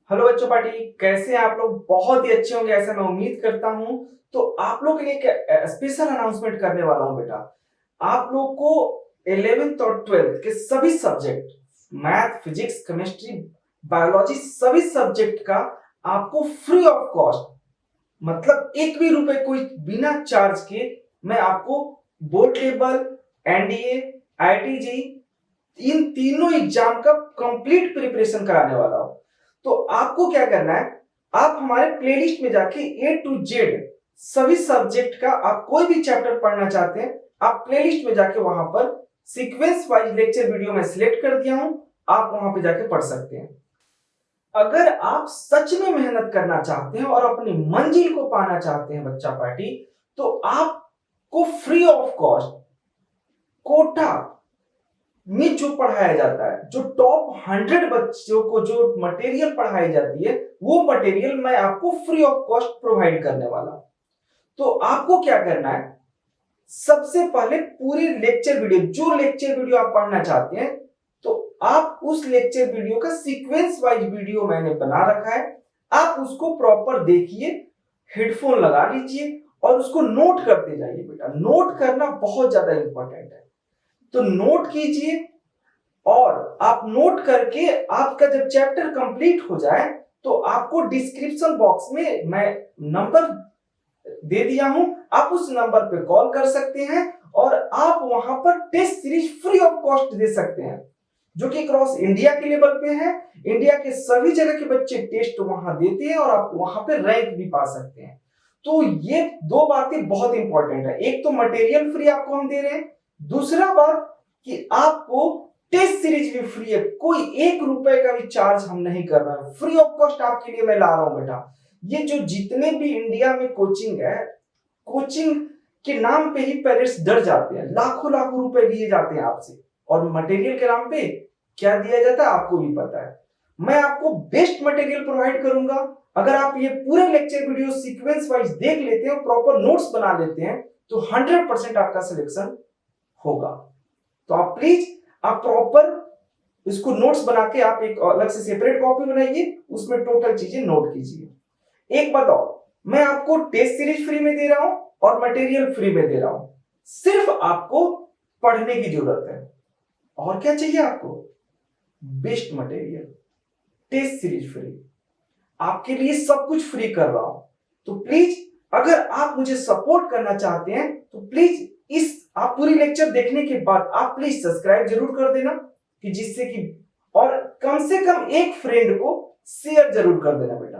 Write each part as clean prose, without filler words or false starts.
Hello बच्चों party, कैसे हैं आप लोग? बहुत ही अच्छे होंगे ऐसा मैं उम्मीद करता हूं। तो आप लोग के लिए एक स्पेशल अनाउंसमेंट करने वाला हूं बेटा। आप लोग को 11th और 12th के सभी subject, math, physics, chemistry, biology, सभी सब्जेक्ट का आपको फ्री ऑफ कॉस्ट, मतलब एक भी रुपए कोई बिना चार्ज के मैं आपको बोर्ड लेवल, एनडीए, आईआईटी, इन तीनों एग्जाम का कंप्लीट प्रिपरेशन कराने वाला हूं। तो आपको क्या करना है, आप हमारे प्लेलिस्ट में जाके ए टू जेड सभी सब्जेक्ट का आप कोई भी चैप्टर पढ़ना चाहते हैं, आप प्लेलिस्ट में जाके वहां पर सीक्वेंस वाइज लेक्चर वीडियो में सिलेक्ट कर दिया हूं, आप वहां पे जाके पढ़ सकते हैं। अगर आप सच में मेहनत करना चाहते हैं और अपनी मंजिल को पाना चाहते हैं बच्चा पार्टी, तो आपको फ्री ऑफ कॉस्ट कोटा में जो पढ़ाया जाता है, जो टॉप 100 बच्चों को जो मटेरियल पढ़ाई जाती है, वो मटेरियल मैं आपको फ्री ऑफ कॉस्ट प्रोवाइड करने वाला हूं। तो आपको क्या करना है, सबसे पहले पूरी लेक्चर वीडियो, जो लेक्चर वीडियो आप पढ़ना चाहते हैं, तो आप उस लेक्चर वीडियो का सीक्वेंस वाइज वीडियो मैंने बना रखा है, आप उसको प्रॉपर देखिए, हेडफोन लगा लीजिए और उसको नोट करते जाइए बेटा। नोट करना बहुत ज्यादा इंपॉर्टेंट है, तो नोट कीजिए। और आप नोट करके आपका जब चैप्टर कंप्लीट हो जाए, तो आपको डिस्क्रिप्शन बॉक्स में मैं नंबर दे दिया हूं, आप उस नंबर पे कॉल कर सकते हैं और आप वहां पर test series free of cost दे सकते हैं, जो कि क्रॉस इंडिया के लेवल पे है। इंडिया के सभी जगह के बच्चे टेस्ट वहां देते हैं और आप वहां पे रैंक भी पा सकते हैं। तो ये दो बातें बहुत इंपॉर्टेंट है, एक तो मटेरियल फ्री आपको हम दे रहे हैं, दूसरा बात कि आपको टेस्ट सीरीज भी फ्री है, कोई एक रुपए का भी चार्ज हम नहीं कर रहे हैं, फ्री ऑफ कॉस्ट आपके लिए मैं ला रहा हूं बेटा। ये जो जितने भी इंडिया में कोचिंग है, कोचिंग के नाम पे ही पेरेंट्स डर जाते हैं, लाखों लाखों रुपए लिए जाते हैं आपसे, और मटेरियल के नाम पे क्या दिया जाता है आपको भी पता है। मैं आपको बेस्ट मटेरियल प्रोवाइड करूंगा। अगर आप ये पूरे लेक्चर वीडियो सीक्वेंस वाइज देख लेते हैं, प्रॉपर नोट्स बना लेते हैं, तो 100% आपका सिलेक्शन होगा। तो आप प्लीज आप प्रॉपर इसको नोट्स बना के आप एक अलग से सेपरेट कॉपी बनाइए, उसमें टोटल चीजें नोट कीजिए। एक बात और, मैं आपको टेस्ट सीरीज फ्री में दे रहा हूं और मटेरियल फ्री में दे रहा हूं, सिर्फ आपको पढ़ने की जरूरत है। और क्या चाहिए आपको? Best material, test series free, आपके लिए सब कुछ फ्री कर रहा हूं। तो प्लीज अगर आप मुझे सपोर्ट करना चाहते हैं, तो प्लीज इस आप पूरी लेक्चर देखने के बाद आप प्लीज सब्सक्राइब जरूर कर देना, कि जिससे कि, और कम से कम एक फ्रेंड को शेयर जरूर कर देना बेटा।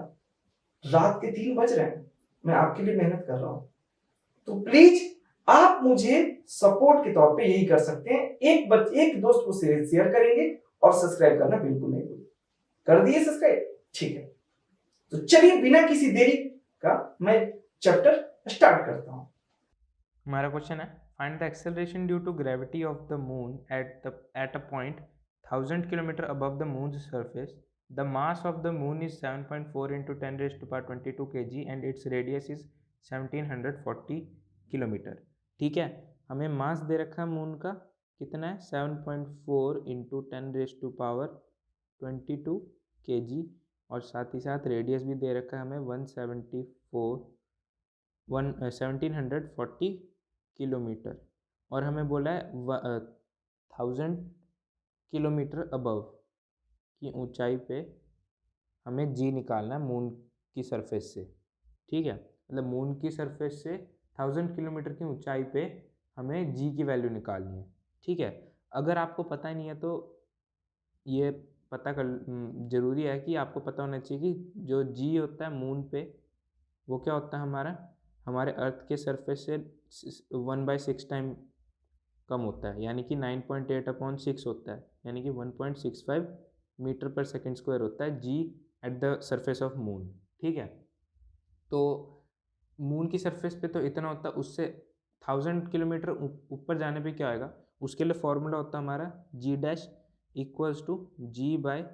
रात के 3 बज रहे हैं, मैं आपके लिए मेहनत कर रहा हूं, तो प्लीज आप मुझे सपोर्ट के तौर पे यही कर सकते हैं, एक दोस्त को शेयर करेंगे और सब्सक्राइब करना बिल्कुल नहीं भूलें। कर दिए सब्सक्राइब? ठीक है, तो चलिए बिना किसी देरी का मैं चैप्टर स्टार्ट करता हूं। हमारा क्वेश्चन है, find the acceleration due to gravity of the moon at a point 1000 kilometre above the moon surface. The mass of the moon is 7.4 into 10⁻22 kg and its radius is 1740 kilometre. ठीक है, हमें मास दे रखा है moon का, कितना है? 7.4 into 10⁻22 kg, और साथ ही साथ रेडियस भी दे रखा है हमें 1740 किलोमीटर, और हमें बोला है 1000 किलोमीटर अबव की ऊंचाई पे हमें जी निकालना है मून की सरफेस से। ठीक है, मतलब मून की सरफेस से 1000 किलोमीटर की ऊंचाई पे हमें जी की वैल्यू निकालनी है। ठीक है, अगर आपको पता नहीं है तो ये पता कर ज़रूरी है कि आपको पता होना चाहिए कि जो जी होता है मून पे, वो क्या होता है हमारा, हमारे अर्थ के सरफेस से 1/6 टाइम कम होता है, यानी कि 9.8/6 होता है, यानी कि 1.65 मीटर पर सेकेंड स्क्वायर होता है g at the surface of moon. ठीक है, तो मून की सरफेस पे तो इतना होता है, उससे 1000 किलोमीटर ऊपर जाने पे क्या आएगा, उसके लिए फॉर्मूला होता है हमारा g dash equals to g by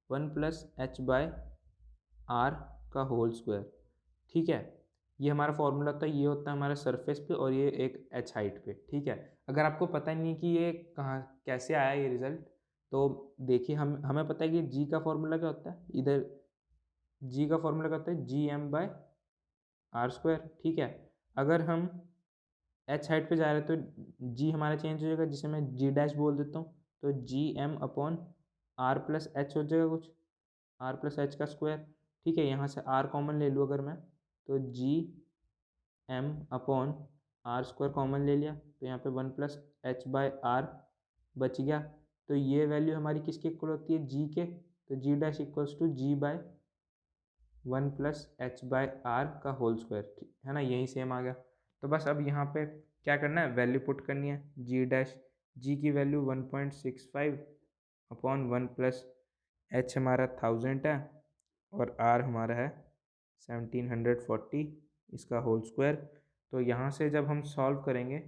1+h/r का होल स्क्वायर। ठीक है, ये हमारा फॉर्मूला होता है, ये होता है हमारा सरफेस पे और ये एक h हाइट पे। ठीक है, अगर आपको पता नहीं कि ये कहाँ कैसे आया ये रिजल्ट, तो देखिए हमें पता है कि g का फॉर्मूला क्या होता है, इधर जी का फॉर्मूला क्या होता है, G M by are square. ठीक है, अगर हम एच हाइट पे जा रहे हैं तो जी हमारा चेंज हो जाएगा, जिसे मैं जी डैश बोल देता हूँ। तो G M upon R plus H हो जाएगा कुछ, आर प्लस एच का स्क्वायर। ठीक है, यहाँ से आर कॉमन ले लूँ अगर मैं, तो G M upon R square common ले लिया, तो यहाँ पे 1 + एच बाय आर बच गया। तो ये वैल्यू हमारी किसके इक्वल होती है, जी के। तो जी dash equals to g by 1 + H by are का होल स्क्वायर, है ना, यही सेम आ गया। तो बस अब यहाँ पे क्या करना है, वैल्यू पुट करनी है। जी डैश, जी की वैल्यू 1.65 अपॉन 1 + एच हमारा 1000 है, और आर हमारा है 1740, इसका होल स्क्वायर। तो यहाँ से जब हम सॉल्व करेंगे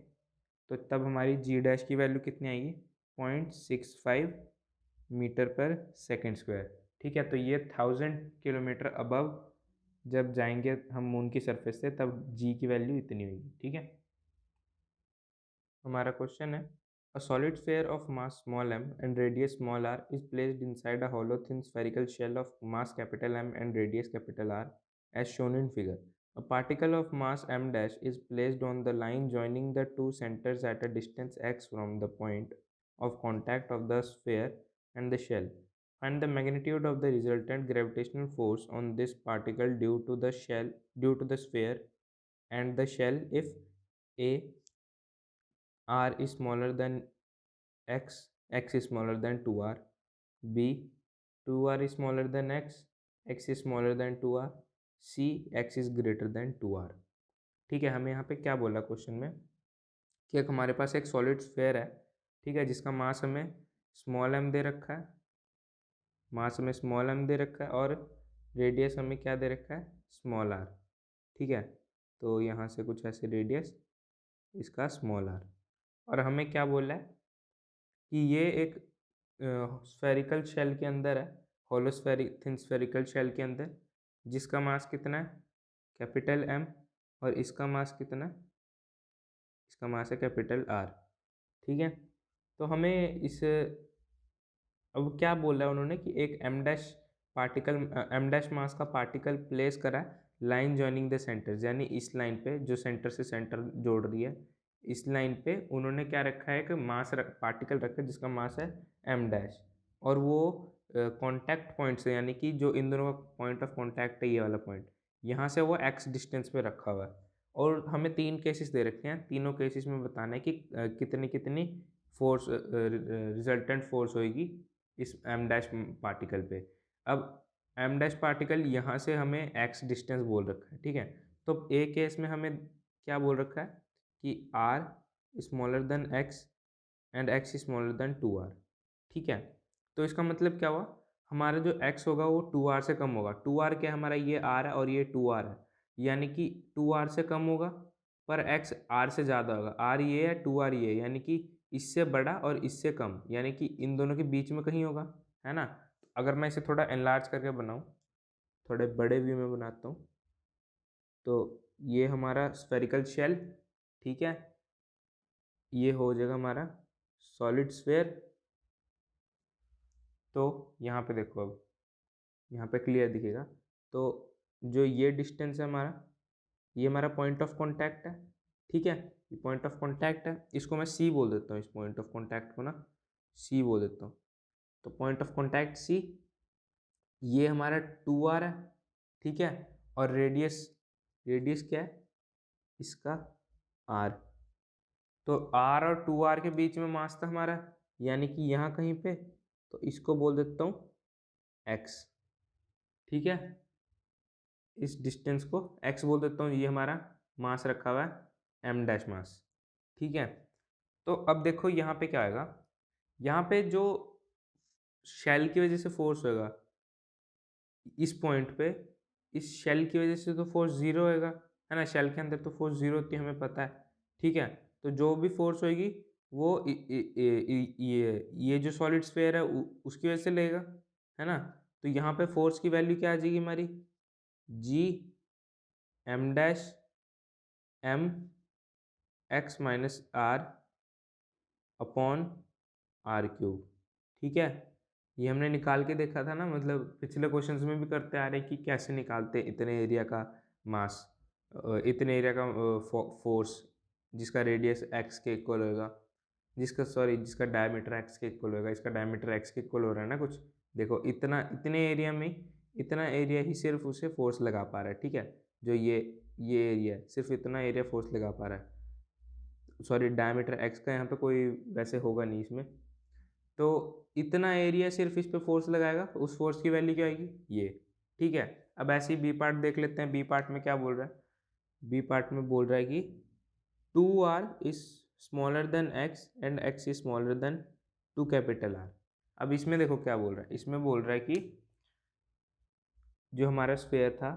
तो तब हमारी जी डैश की वैल्यू कितनी आएगी, 0.65 मीटर पर सेकेंड स्क्वायर। ठीक है, तो ये 1000 किलोमीटर अबव जब जाएंगे हम मून की सरफेस से, तब जी की वैल्यू इतनी होगी। ठीक है, हमारा क्वेश्चन है, a solid sphere of mass small m and radius small r is placed inside a hollow thin spherical shell of mass capital M and radius capital R as shown in figure. A particle of mass m dash is placed on the line joining the two centers at a distance x from the point of contact of the sphere and the shell. Find the magnitude of the resultant gravitational force on this particle due to the sphere and the shell if a r is smaller than x, x is smaller than 2r, b 2r is smaller than x, x is smaller than 2r, c x is greater than 2r। ठीक है, हमें यहाँ पे क्या बोला question में कि एक हमारे पास एक सॉलिड स्फेयर है, ठीक है, जिसका मास हमें स्मॉल m दे रखा है, मास हमें स्मॉल m दे रखा है, और रेडियस हमें क्या दे रखा है, स्मॉल r। ठीक है, तो यहाँ से कुछ ऐसे रेडियस, इसका स्मॉल r, और हमें क्या बोला है कि ये एक स्फेरिकल शेल के अंदर है, होलो थिन स्फेरिकल शेल के अंदर, जिसका मास कितना है, कैपिटल M, और इसका मास कितना है, इसका मास है कैपिटल R। ठीक है, तो हमें इस, अब क्या बोल रहा है उन्होंने कि एक एम डैश मास का पार्टिकल प्लेस करा है लाइन जॉइनिंग द सेंटर्स, यानी इस लाइन पे जो सेंटर से सेंटर जोड़ रही है, इस लाइन पे उन्होंने क्या रखा है कि पार्टिकल रखा है जिसका मास है एम डैश, और वो कांटेक्ट पॉइंट से, यानी कि जो इन दोनों का पॉइंट ऑफ कांटेक्ट है, ये वाला पॉइंट, यहाँ से वो एक्स डिस्टेंस पे रखा हुआ है। और हमें 3 केसेस दे रखे हैं, तीनों केसेस में बताना है कि कितनी कितनी फोर्स, रिजल्टेंट फोर्स होगी इस एम डैश पार्टिकल पे। अब एम डैश पार्टिकल यहाँ से हमें एक्स डिस्टेंस बोल रखा है। ठीक है, तो ए केस में हमें क्या बोल रखा है कि R smaller than X and X smaller than 2r। ठीक है, तो इसका मतलब क्या हुआ, हमारा जो x होगा वो 2r से कम होगा। 2r क्या, हमारा ये r है और ये 2r है, यानी कि 2r से कम होगा, पर x r से ज़्यादा होगा। r ये है, 2r ये है, यानी कि इससे बड़ा और इससे कम, यानी कि इन दोनों के बीच में कहीं होगा, है ना। अगर मैं इसे थोड़ा एनलार्ज करके बनाऊँ, थोड़े बड़े व्यू में बनाता हूँ, तो ये हमारा स्फेरिकल शेल, ठीक है, ये हो जाएगा हमारा सॉलिड स्फेयर। तो यहाँ पे देखो, अब यहाँ पे क्लियर दिखेगा। तो जो ये डिस्टेंस है हमारा, ये हमारा पॉइंट ऑफ कांटेक्ट है। ठीक है, ये पॉइंट ऑफ कांटेक्ट है, इसको मैं सी बोल देता हूँ, इस पॉइंट ऑफ कांटेक्ट को ना सी बोल देता हूँ। तो पॉइंट ऑफ कांटेक्ट सी, ये हमारा 2r है। ठीक है, और रेडियस, रेडियस क्या है इसका, r। तो r और 2r के बीच में मास था हमारा, यानी कि यहाँ कहीं पे, तो इसको बोल देता हूँ x। ठीक है, इस डिस्टेंस को x बोल देता हूँ, ये हमारा मास रखा हुआ है m डैश मास। ठीक है, तो अब देखो यहाँ पे क्या आएगा, यहाँ पे जो शेल की वजह से फोर्स होगा इस पॉइंट पे, इस शेल की वजह से तो फोर्स जीरो होगा, है ना, शेल के अंदर तो फोर्स जीरो होती है, हमें पता है। ठीक है, तो जो भी फोर्स होगी वो ये जो सॉलिड स्फीयर है उसकी वजह से लेगा, है ना। तो यहाँ पे फोर्स की वैल्यू क्या आ जाएगी हमारी, G M dash M X minus R upon R cube. ठीक है, ये हमने निकाल के देखा था ना, मतलब पिछले क्वेश्चंस में भी करते आ रहे कि कैसे निकालते इतने एरिया का मास, इतने एरिया का फोर्स जिसका रेडियस एक्स के इक्वल होगा, जिसका डायमीटर एक्स के इक्वल होगा, इसका डायमीटर एक्स के इक्वल हो रहा है ना कुछ। देखो इतने एरिया में इतना एरिया ही सिर्फ उसे फोर्स लगा पा रहा है, ठीक है। जो ये एरिया है, सिर्फ इतना एरिया फोर्स लगा पा रहा है। सॉरी, डायमीटर एक्स का यहाँ पे कोई वैसे होगा नहीं इसमें। तो इतना एरिया सिर्फ इस पे फोर्स लगाएगा, उस फोर्स की वैल्यू क्या आएगी, ये, ठीक है। अब ऐसे ही बी पार्ट देख लेते हैं। बी पार्ट में क्या बोल रहा है, बी पार्ट में बोल रहा है कि 2r is smaller than x and x is smaller than 2 capital R। अब इसमें देखो क्या बोल रहा है, इसमें बोल रहा है कि जो हमारा स्फेयर था,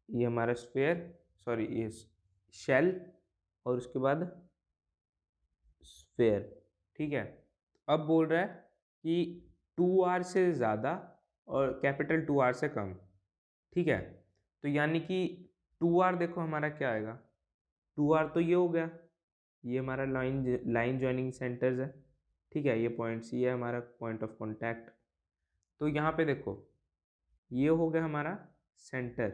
ये हमारा स्फेयर, सॉरी ये शेल, और उसके बाद स्फेयर, ठीक है। अब बोल रहा है कि 2r से ज़्यादा और कैपिटल 2r से कम, ठीक है। तो यानी कि 2r देखो हमारा क्या आएगा, 2r तो ये हो गया, ये हमारा लाइन जॉइनिंग सेंटर्स है, ठीक है। ये पॉइंट सी है हमारा पॉइंट ऑफ कॉन्टैक्ट। तो यहाँ पे देखो ये हो गया हमारा सेंटर,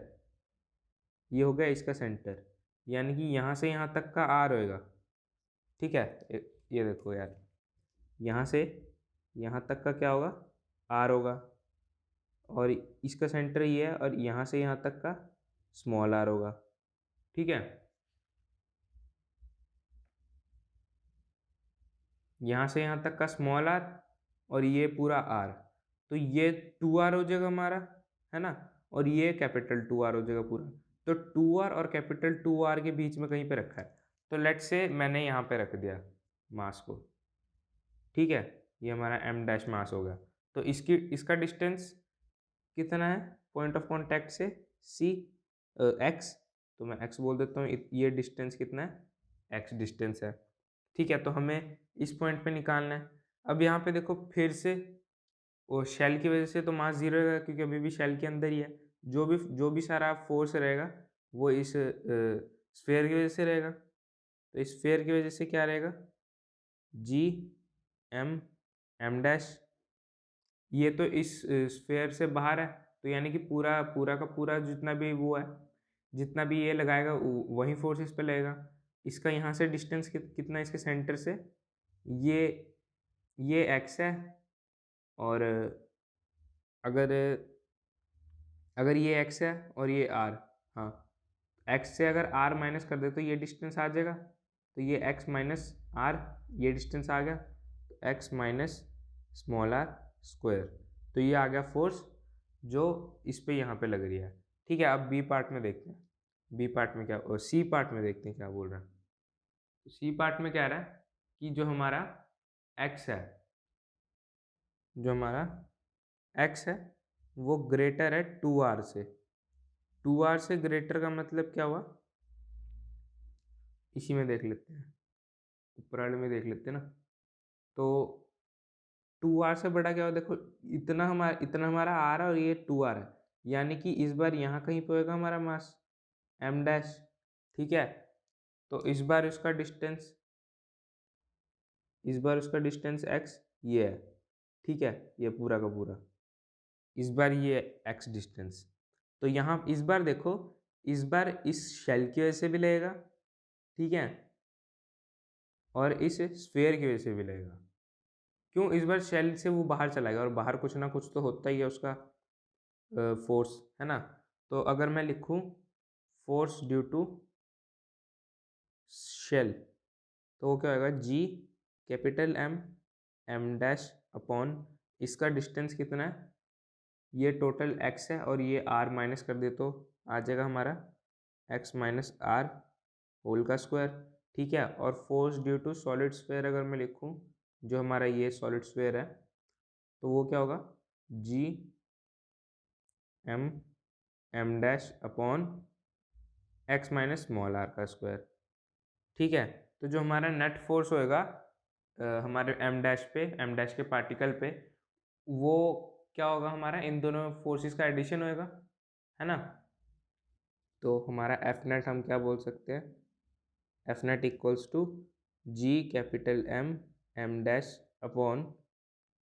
ये हो गया इसका सेंटर, यानी कि यहाँ से यहाँ तक का आर होएगा, ठीक है। ये देखो यार, यहाँ से यहाँ तक का क्या होगा, आर होगा, और इसका सेंटर ये है, और यहाँ से यहाँ तक का स्मॉल आर होगा, ठीक है। यहाँ से यहाँ तक का स्मॉल आर और ये पूरा आर, तो ये 2r हो जाएगा हमारा, है ना, और ये कैपिटल 2r हो जाएगा पूरा। तो 2r और कैपिटल 2r के बीच में कहीं पे रखा है, तो लेट्स से मैंने यहाँ पे रख दिया मास को, ठीक है। ये हमारा m डैश मास हो गया। तो इसका डिस्टेंस कितना है पॉइंट ऑफ कॉन्टैक्ट से, c x, तो मैं x बोल देता हूँ। ये डिस्टेंस कितना है, x डिस्टेंस है, ठीक है। तो हमें इस पॉइंट पे निकालना है। अब यहाँ पे देखो फिर से वो शेल की वजह से तो मास जीरो रहेगा, क्योंकि अभी भी शेल के अंदर ही है। जो भी सारा फोर्स रहेगा वो इस स्फेयर की वजह से रहेगा। तो इस स्फेयर की वजह से क्या रहेगा, जी एम डैश, ये तो इस स्फेयर से बाहर है, तो यानी कि पूरा पूरा का पूरा जितना भी वो है, जितना भी ये लगाएगा वही फोर्स इस पे लगेगा। इसका यहाँ से डिस्टेंस कितना है इसके सेंटर से, ये x है, और अगर अगर ये x है और ये r, हाँ, x से अगर r माइनस कर दे तो ये डिस्टेंस आ जाएगा, तो ये x माइनस r, ये डिस्टेंस आ गया, तो x minus small r square. तो ये आ गया फोर्स जो इस पे यहाँ पे लग रही है, ठीक है। अब बी पार्ट में देखते हैं, बी पार्ट में क्या, सी पार्ट में देखते हैं क्या बोल रहा है। तो सी पार्ट में क्या रहा है कि जो हमारा x है, जो हमारा x है वो ग्रेटर है 2r से। 2r से ग्रेटर का मतलब क्या हुआ, इसी में देख लेते हैं, ऊपर वाले में देख लेते हैं ना। तो 2r से बड़ा क्या हुआ, देखो इतना हमारा r है और ये 2r है, यानी कि इस बार यहाँ कहीं पे होगा हमारा मास m डैश, ठीक है। तो इस बार उसका डिस्टेंस x ये है, ठीक है, ये पूरा का पूरा, इस बार ये x डिस्टेंस। तो यहाँ इस बार देखो, इस बार इस शेल की वजह से भी लगेगा, ठीक है, और इस स्फेयर की वजह से भी लगेगा। क्यों, इस बार शेल से वो बाहर चला गया, और बाहर कुछ ना कुछ तो होता ही है उसका फोर्स, है ना। तो अगर मैं लिखूं फोर्स ड्यू टू शेल, तो वो क्या होगा, g capital M dash upon, इसका डिस्टेंस कितना है, ये टोटल x है, और ये r माइनस कर दे तो आ जाएगा हमारा x माइनस आर होल का स्क्वायर, ठीक है। और force due to solid sphere अगर मैं लिखूं, जो हमारा ये सॉलिड स्फेयर है, तो वो क्या होगा, G M dash upon x minus small are का स्क्वायर, ठीक है। तो जो हमारा नेट फोर्स होएगा हमारे एम डैश के पार्टिकल पे, वो क्या होगा, हमारा इन दोनों फोर्सेस का एडिशन होएगा, है ना। तो हमारा एफ नेट हम क्या बोल सकते हैं, F net equals to ji capital M dash upon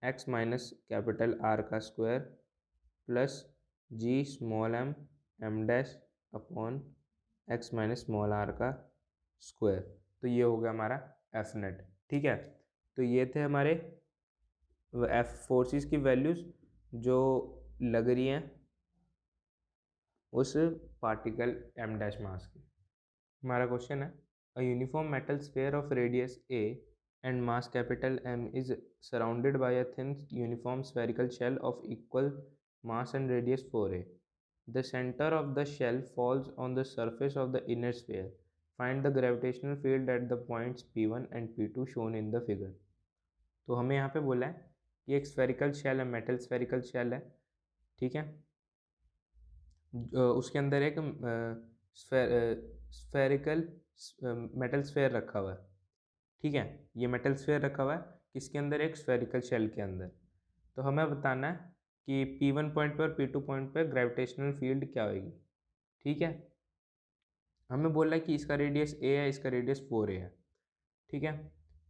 x minus capital R का square plus g small m dash upon x minus small are का स्क्वायर। तो ये हो गया हमारा एफ नेट। ठीक है, तो ये थे हमारे एफ फोर्सेस की वैल्यूज़ जो लग रही हैं उस पार्टिकल एम डैश मास की। हमारा क्वेश्चन है a uniform metal sphere of radius A and mass capital M is surrounded by a thin uniform spherical shell of equal mass and radius 4a. The center of the shell falls on the surface of the inner sphere. Find the gravitational field at the points P1 and P2 shown in the figure. तो हमें यहाँ पे बोला है कि एक spherical shell है, metal spherical shell है, ठीक है। उसके अंदर एक स्फेरिकल मेटल स्फेयर रखा हुआ है, ठीक है। ये मेटल स्फेयर रखा हुआ है किसके अंदर? एक स्फेरिकल शेल के अंदर। तो हमें बताना है कि P1 पॉइंट पे और P2 पॉइंट पे ग्रेविटेशनल फील्ड क्या होगी, ठीक है। हमें बोला है कि इसका रेडियस a है, इसका रेडियस 4a है, ठीक है।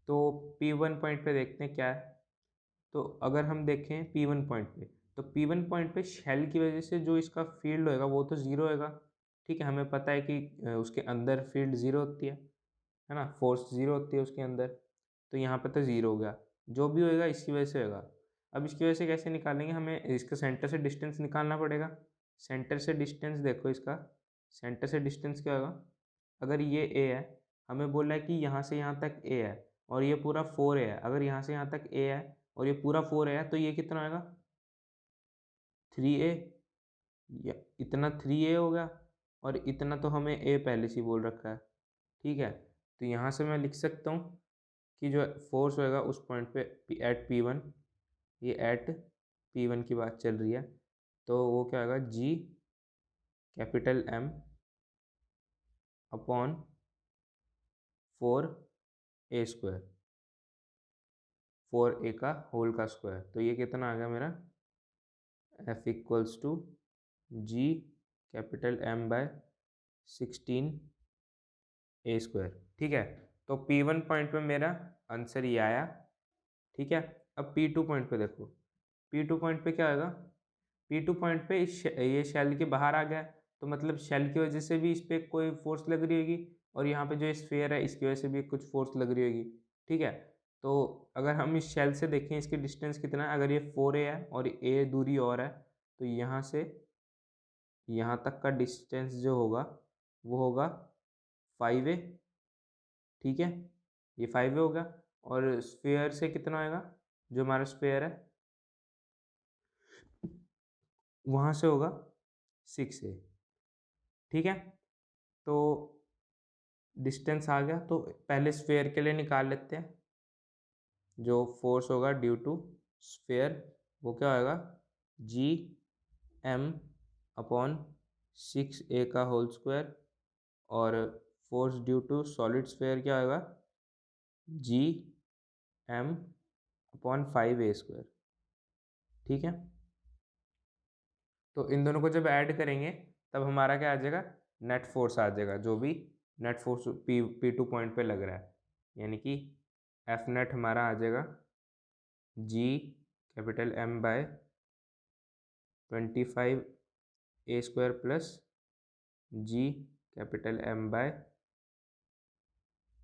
तो P1 पॉइंट पे देखते हैं क्या है। तो अगर हम देखें P1 पॉइंट पे, तो P1 पॉइंट पे शेल की वजह से जो इसका फील्ड होएगा वो तो ज़ीरो होएगा, ठीक है। हमें पता है कि उसके अंदर फील्ड ज़ीरो होती है ना, फोर्स ज़ीरो होती है उसके अंदर। तो यहाँ पे तो ज़ीरो हो गया, जो भी होएगा इसकी वजह से होगा। अब इसकी वजह से कैसे निकालेंगे? हमें इसका सेंटर से डिस्टेंस निकालना पड़ेगा। सेंटर से डिस्टेंस देखो, इसका सेंटर से डिस्टेंस क्या होगा? अगर ये ए है, हमें बोला है कि यहाँ से यहाँ तक ए है और ये पूरा 4a है। अगर यहाँ से यहाँ तक ए है और ये पूरा 4a है तो ये कितना आएगा? 3a। या इतना 3a हो गया और इतना तो हमें ए पहले से ही बोल रखा है, ठीक है। तो यहाँ से मैं लिख सकता हूँ कि जो फोर्स होएगा उस पॉइंट पे एट P1, ये एट P1 की बात चल रही है, तो वो क्या होगा? G capital M upon 4a square, 4a का होल का स्क्वायर। तो ये कितना आ गया मेरा? F equals to ji capital M by 16a square, ठीक है। तो P1 पॉइंट पे मेरा आंसर ये आया, ठीक है। अब P2 पॉइंट पे देखो, P2 पॉइंट पे क्या आएगा? P2 पॉइंट पे ये शेल के बाहर आ गया, तो मतलब शेल की वजह से भी इस पर कोई फोर्स लग रही होगी और यहाँ पे जो स्फीयर है इसकी वजह से भी कुछ फोर्स लग रही होगी, ठीक है। तो अगर हम इस शेल से देखें इसकी डिस्टेंस कितना है, अगर ये 4a है और a दूरी और है, तो यहाँ से यहाँ तक का डिस्टेंस जो होगा वो होगा 5a, ठीक है। ये 5a होगा और स्फीयर से कितना आएगा? जो हमारा स्फीयर है वहाँ से होगा 6a, ठीक है। तो डिस्टेंस आ गया, तो पहले स्फीयर के लिए निकाल लेते हैं। जो फोर्स होगा ड्यू टू स्फीयर वो क्या होगा? जी एम अपॉन 6a का होल स्क्वायर, और force due to solid sphere क्या होगा? G M upon 5a square, ठीक है। तो इन दोनों को जब ऐड करेंगे तब हमारा क्या आ जाएगा? नेट फोर्स आ जाएगा, जो भी नेट फोर्स P2 पॉइंट पे लग रहा है, यानी कि एफ नेट हमारा आ जाएगा g capital M by 25a square plus g capital M by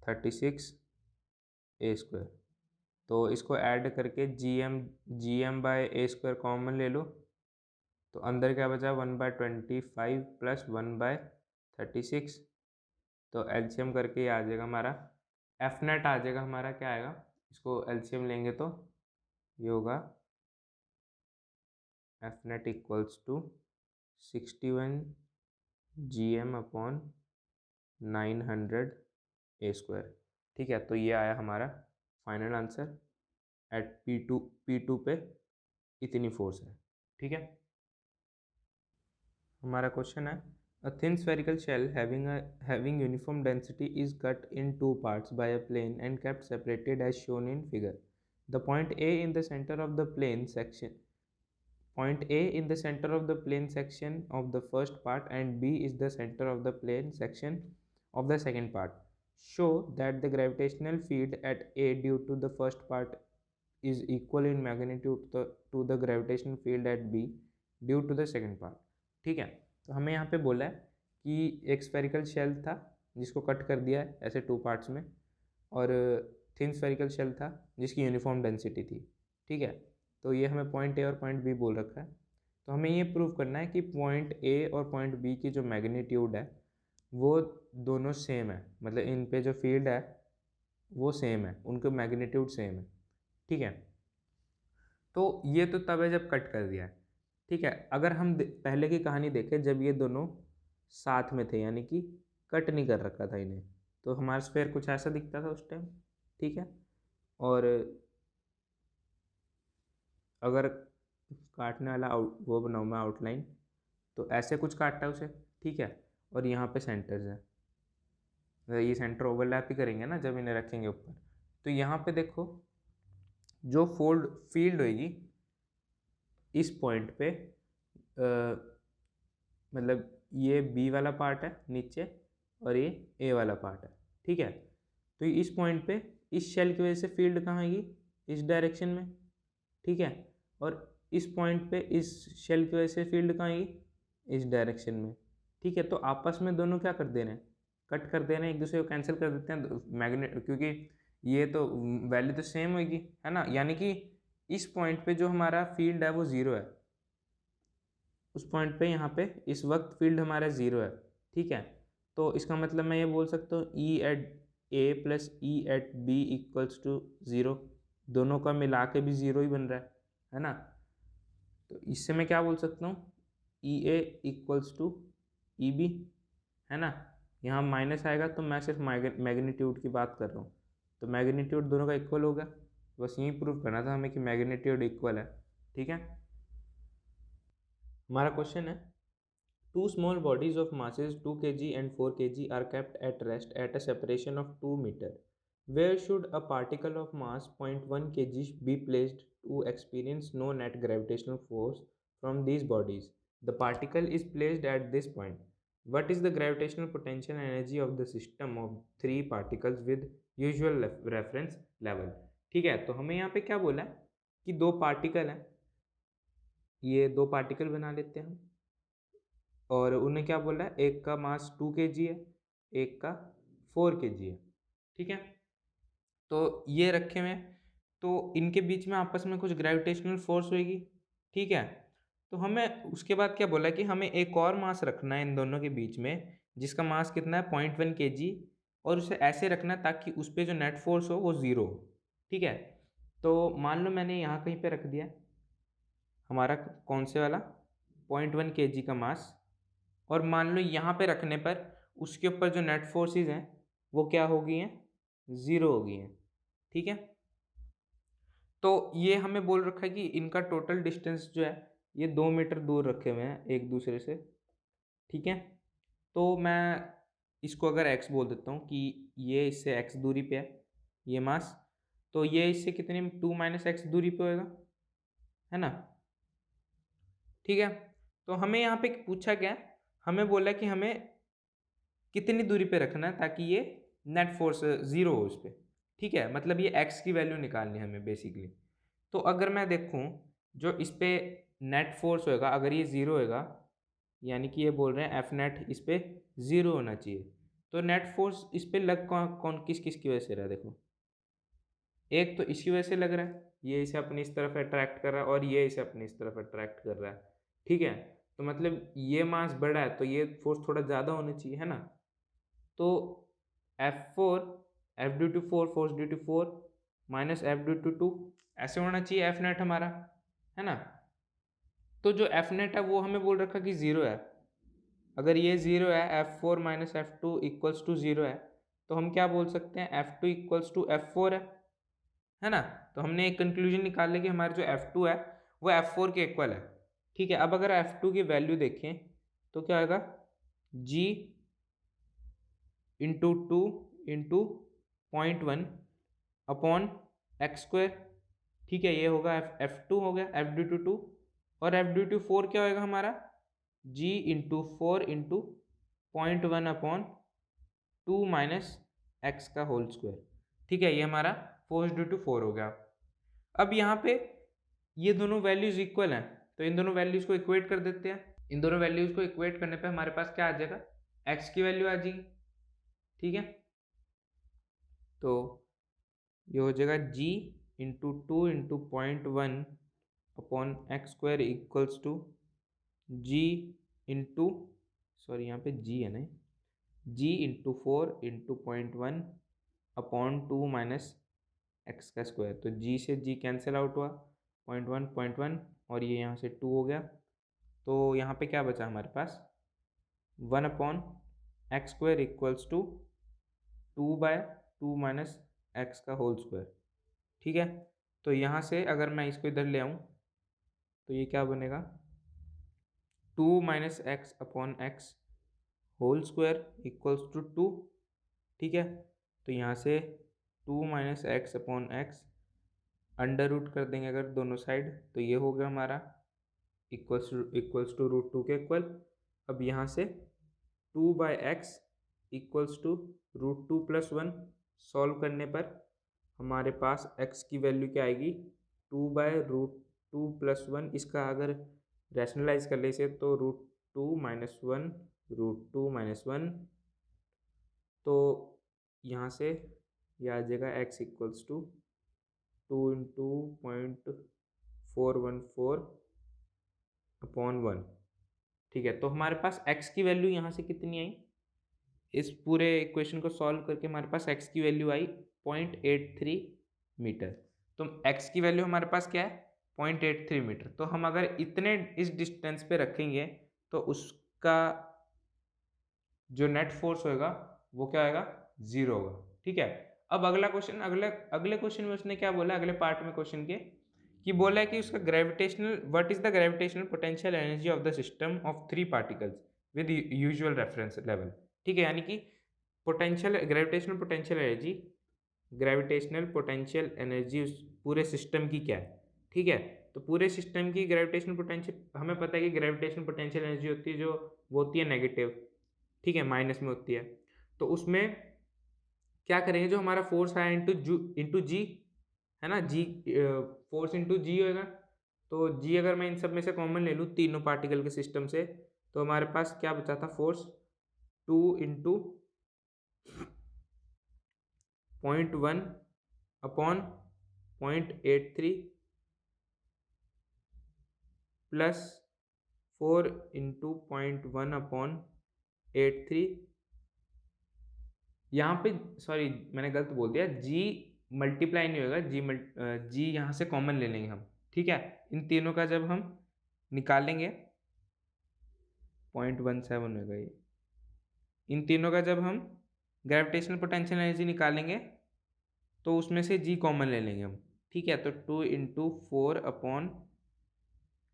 36a square. तो इसको ऐड करके g M by a square common ले लो, तो अंदर क्या बचा? 1/25 प्लस 1/36। तो एलसीएम करके ये आ जाएगा हमारा एफ नेट आ जाएगा हमारा, क्या आएगा? इसको एलसीएम लेंगे तो ये होगा F net equals to 61 GM upon 900a square, ठीक है। तो ये आया हमारा फाइनल आंसर। एट P2 पे इतनी फोर्स है, ठीक है। हमारा क्वेश्चन है a thin spherical shell having uniform density is cut in two parts by a plane and kept separated as shown in figure. The point A in the center of the plane section Point A in the center of the plane section of the first part and B is the center of the plane section of the second part. Show that the gravitational field at A due to the first part is equal in magnitude to the gravitational field at B due to the second part। ठीक है, तो हमें यहाँ पे बोला है कि एक स्फेरिकल शेल था जिसको कट कर दिया है ऐसे 2 पार्ट्स में, और थिन स्फेरिकल शेल था जिसकी यूनिफॉर्म डेंसिटी थी। ठीक है, तो ये हमें पॉइंट ए और पॉइंट बी बोल रखा है। तो हमें ये प्रूव करना है कि पॉइंट ए और पॉइंट बी की जो मैग्नीट्यूड है वो दोनों सेम है, मतलब इन पे जो फील्ड है वो सेम है, उनका मैग्नीट्यूड सेम है। ठीक है, तो ये तो तब है जब कट कर दिया है। ठीक है, अगर हम पहले की कहानी देखें जब ये दोनों साथ में थे, यानी कि कट नहीं कर रखा था इन्हें, तो हमारा स्फेयर कुछ ऐसा दिखता था उस टाइम। ठीक है, और अगर काटने वाला वो बनाऊँ मैं आउटलाइन, तो ऐसे कुछ काटता है उसे। ठीक है, और यहाँ पे सेंटर्स हैं, ये सेंटर ओवरलैप ही करेंगे ना जब इन्हें रखेंगे ऊपर। तो यहाँ पे देखो जो फील्ड होगी इस पॉइंट पे, मतलब ये बी वाला पार्ट है नीचे और ये ए वाला पार्ट है। ठीक है, तो इस पॉइंट पे इस शेल की वजह से फील्ड कहाँ आएगी, इस डायरेक्शन में। ठीक है, और इस पॉइंट पे इस शेल की वजह से फील्ड कहाँ आएगी, इस डायरेक्शन में। ठीक है, तो आपस में दोनों क्या कर दे रहे हैं, कट कर दे रहे हैं, एक दूसरे को कैंसिल कर देते हैं मैग्नेट, क्योंकि ये तो वैल्यू तो सेम होगी, है ना। यानी कि इस पॉइंट पे जो हमारा फील्ड है वो ज़ीरो है, उस पॉइंट पे यहाँ पे इस वक्त फील्ड हमारा ज़ीरो है। ठीक है, तो इसका मतलब मैं ये बोल सकता हूँ E at A plus E at B equals to zero, दोनों का मिला के भी ज़ीरो ही बन रहा है ना। तो इससे मैं क्या बोल सकता हूँ, ई ए इक्वल्स टू ई बी, है ना। यहाँ माइनस आएगा तो मैं सिर्फ मैग्नीट्यूड की बात कर रहा हूँ, तो मैग्नीट्यूड दोनों का इक्वल होगा। बस यही प्रूव करना था हमें कि मैग्नीट्यूड इक्वल है। ठीक है, हमारा क्वेश्चन है two small bodies of masses 2 kg and 4 kg are kept at rest at a separation of 2 meter. Where should a particle of mass 0.1 kg be placed to experience no net gravitational force from these bodies? The particle is placed at this point. What is the gravitational potential energy of the system of 3 particles with usual reference level? ठीक है, तो हमें यहाँ पे क्या बोला है कि 2 पार्टिकल हैं, ये 2 पार्टिकल बना लेते हैं हम, और उन्हें क्या बोला है, एक का मास 2 kg है, एक का 4 kg है। ठीक है, तो ये रखे हुए हैं, तो इनके बीच में आपस में कुछ ग्रेविटेशनल फोर्स होगी। ठीक है, तो हमें उसके बाद क्या बोला कि हमें एक और मास रखना है इन दोनों के बीच में, जिसका मास कितना है 0.1 kg, और उसे ऐसे रखना है ताकि उस पर जो नेट फोर्स हो वो ज़ीरो हो। ठीक है, तो मान लो मैंने यहाँ कहीं पे रख दिया हमारा कौन से वाला 0.1 kg का मास, और मान लो यहाँ पे रखने पर उसके ऊपर जो नेट फोर्सेस हैं वो क्या हो गई हैं, ज़ीरो हो गई हैं। ठीक है, तो ये हमें बोल रखा है कि इनका टोटल डिस्टेंस जो है ये 2 मीटर दूर रखे हुए हैं एक दूसरे से। ठीक है, तो मैं इसको अगर x बोल देता हूँ कि ये इससे x दूरी पे है ये मास, तो ये इससे कितनी 2 माइनस एक्स दूरी पे होएगा, है ना। ठीक है, तो हमें यहाँ पे पूछा क्या है, हमें बोला कि हमें कितनी दूरी पे रखना है ताकि ये नेट फोर्स ज़ीरो हो उस पर। ठीक है, मतलब ये x की वैल्यू निकालनी है हमें बेसिकली। तो अगर मैं देखूँ जो इस पर नेट फोर्स होएगा, अगर ये ज़ीरो होएगा, यानी कि ये बोल रहे हैं एफ नेट इस पर ज़ीरो होना चाहिए, तो नेट फोर्स इस पर लग कौन किस किस की वजह से रहा है, देखो एक तो इसकी वजह से लग रहा है, ये इसे अपनी इस तरफ अट्रैक्ट कर रहा है और ये इसे अपनी इस तरफ अट्रैक्ट कर रहा है। ठीक है, तो मतलब ये मास बड़ा है तो ये फोर्स थोड़ा ज़्यादा होना चाहिए, है ना। तो F4 F due to 4 force due to 4 minus F due to 2 ऐसे होना चाहिए F नेट हमारा, है ना। तो जो F नेट है वो हमें बोल रखा कि ज़ीरो है। अगर ये ज़ीरो है, F4 minus F2 equals to zero है, तो हम क्या बोल सकते हैं F2 इक्वल्स टू F4 है ना। तो हमने एक कंक्लूजन निकाल लिया कि हमारा जो F2 है वो F4 के इक्वल है। ठीक है, अब अगर F2 की वैल्यू देखें तो क्या आएगा, G into 2 into 0.1 upon X square. ठीक है, ये होगा F2 हो गया F ड्यू टू 2, और F ड्यू टू 4 क्या होगा हमारा, G into 4 into 0.1 upon 2 minus X का होल स्क्वायर। ठीक है, ये हमारा फोर्स ड्यू टू 4 हो गया। अब यहाँ पे ये दोनों वैल्यूज इक्वल हैं, तो इन दोनों वैल्यूज को इक्वेट कर देते हैं। इन दोनों वैल्यूज को इक्वेट करने पे हमारे पास क्या आ जाएगा, x की वैल्यू आ जाएगी। ठीक है, तो ये हो जाएगा g into 2 into 0.1 upon X square equals to g into, sorry यहाँ पे g है ना, g into 4 into 0.1 upon 2 minus X का स्क्वायर। तो g से g कैंसिल आउट हुआ, 0.1 और ये यहाँ से 2 हो गया। तो यहाँ पे क्या बचा हमारे पास, 1 upon X square equals to 2/2 minus X का होल स्क्वायर। ठीक है, तो यहाँ से अगर मैं इसको इधर ले आऊँ तो ये क्या बनेगा, 2 minus X upon X whole square equals to 2। ठीक है, तो यहाँ से 2 minus X upon X under root कर देंगे अगर दोनों साइड, तो ये हो गया हमारा इक्वल्स टू √2 के इक्वल। अब यहाँ से 2/x इक्वल्स टू √2 + 1 सॉल्व करने पर हमारे पास x की वैल्यू क्या आएगी, 2/√2 + 1। इसका अगर रैशनलाइज कर ले इसे तो √2 - 1 √2 - 1, तो यहाँ से ये आ जाएगा x equals to 2 into 0.414 upon 1। ठीक है, तो हमारे पास x की वैल्यू यहाँ से कितनी आई, इस पूरे इक्वेशन को सॉल्व करके हमारे पास x की वैल्यू आई 0.83 मीटर। तो x की वैल्यू हमारे पास क्या है, 0.83 मीटर। तो हम अगर इतने इस डिस्टेंस पे रखेंगे तो उसका जो नेट फोर्स होगा वो क्या होगा, 0 होगा। ठीक है, अब अगला क्वेश्चन, अगले क्वेश्चन में उसने क्या बोला, अगले पार्ट में क्वेश्चन के कि बोला है कि उसका gravitational, what is the gravitational potential energy of the system of 3 particles with usual reference level. ठीक है, यानी कि ग्रेविटेशनल पोटेंशियल एनर्जी उस पूरे सिस्टम की क्या है। ठीक है, तो पूरे सिस्टम की ग्रेविटेशनल पोटेंशियल, हमें पता है कि ग्रेविटेशनल पोटेंशियल एनर्जी होती है जो वो होती है नेगेटिव। ठीक है, माइनस में होती है। तो उसमें क्या करेंगे, जो हमारा फोर्स आया इंटू जी है ना, जी फोर्स इंटू जी होगा। तो जी अगर मैं इन सब में से कॉमन ले लूँ तीनों पार्टिकल के सिस्टम से, तो हमारे पास क्या बचा था, force 2 into 0.1 upon 0.83 plus 4 into 0.1 upon 83। यहाँ पे सॉरी मैंने गलत बोल दिया, जी मल्टीप्लाई नहीं होगा, जी यहाँ से कॉमन ले लेंगे हम। ठीक है, इन तीनों का जब हम निकालेंगे 0.17 होगा ये, इन तीनों का जब हम ग्रेविटेशनल पोटेंशियल एनर्जी निकालेंगे तो उसमें से जी कॉमन ले लेंगे हम। ठीक है, तो 2 इंटू 4 अपॉन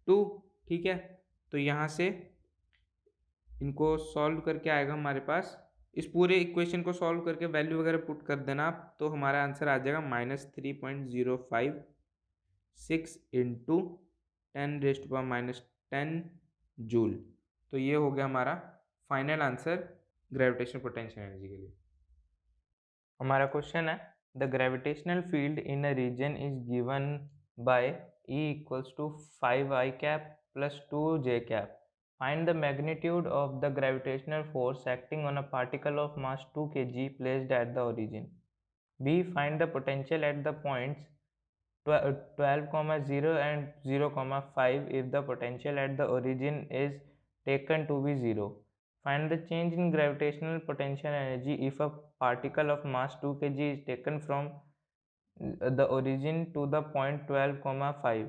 2। ठीक है, तो यहाँ से इनको सॉल्व करके आएगा हमारे पास, इस पूरे इक्वेशन को सॉल्व करके वैल्यू वगैरह पुट कर देना आप, तो हमारा आंसर आ जाएगा -3.056 इंटू 10⁻⁻10 जूल। तो ये हो गया हमारा final answer gravitational potential energy के लिए। हमारा क्वेश्चन है, the gravitational field in a region is given by E equals to 5I cap plus 2J cap. Find the magnitude of the gravitational force acting on a particle of mass 2 kg placed at the origin. B. Find the potential at the points 12, 0 and 0, 5 if the potential at the origin is taken to be 0. Find the change in gravitational potential energy if a particle of mass 2 kg is taken from the origin to the point 12, 5.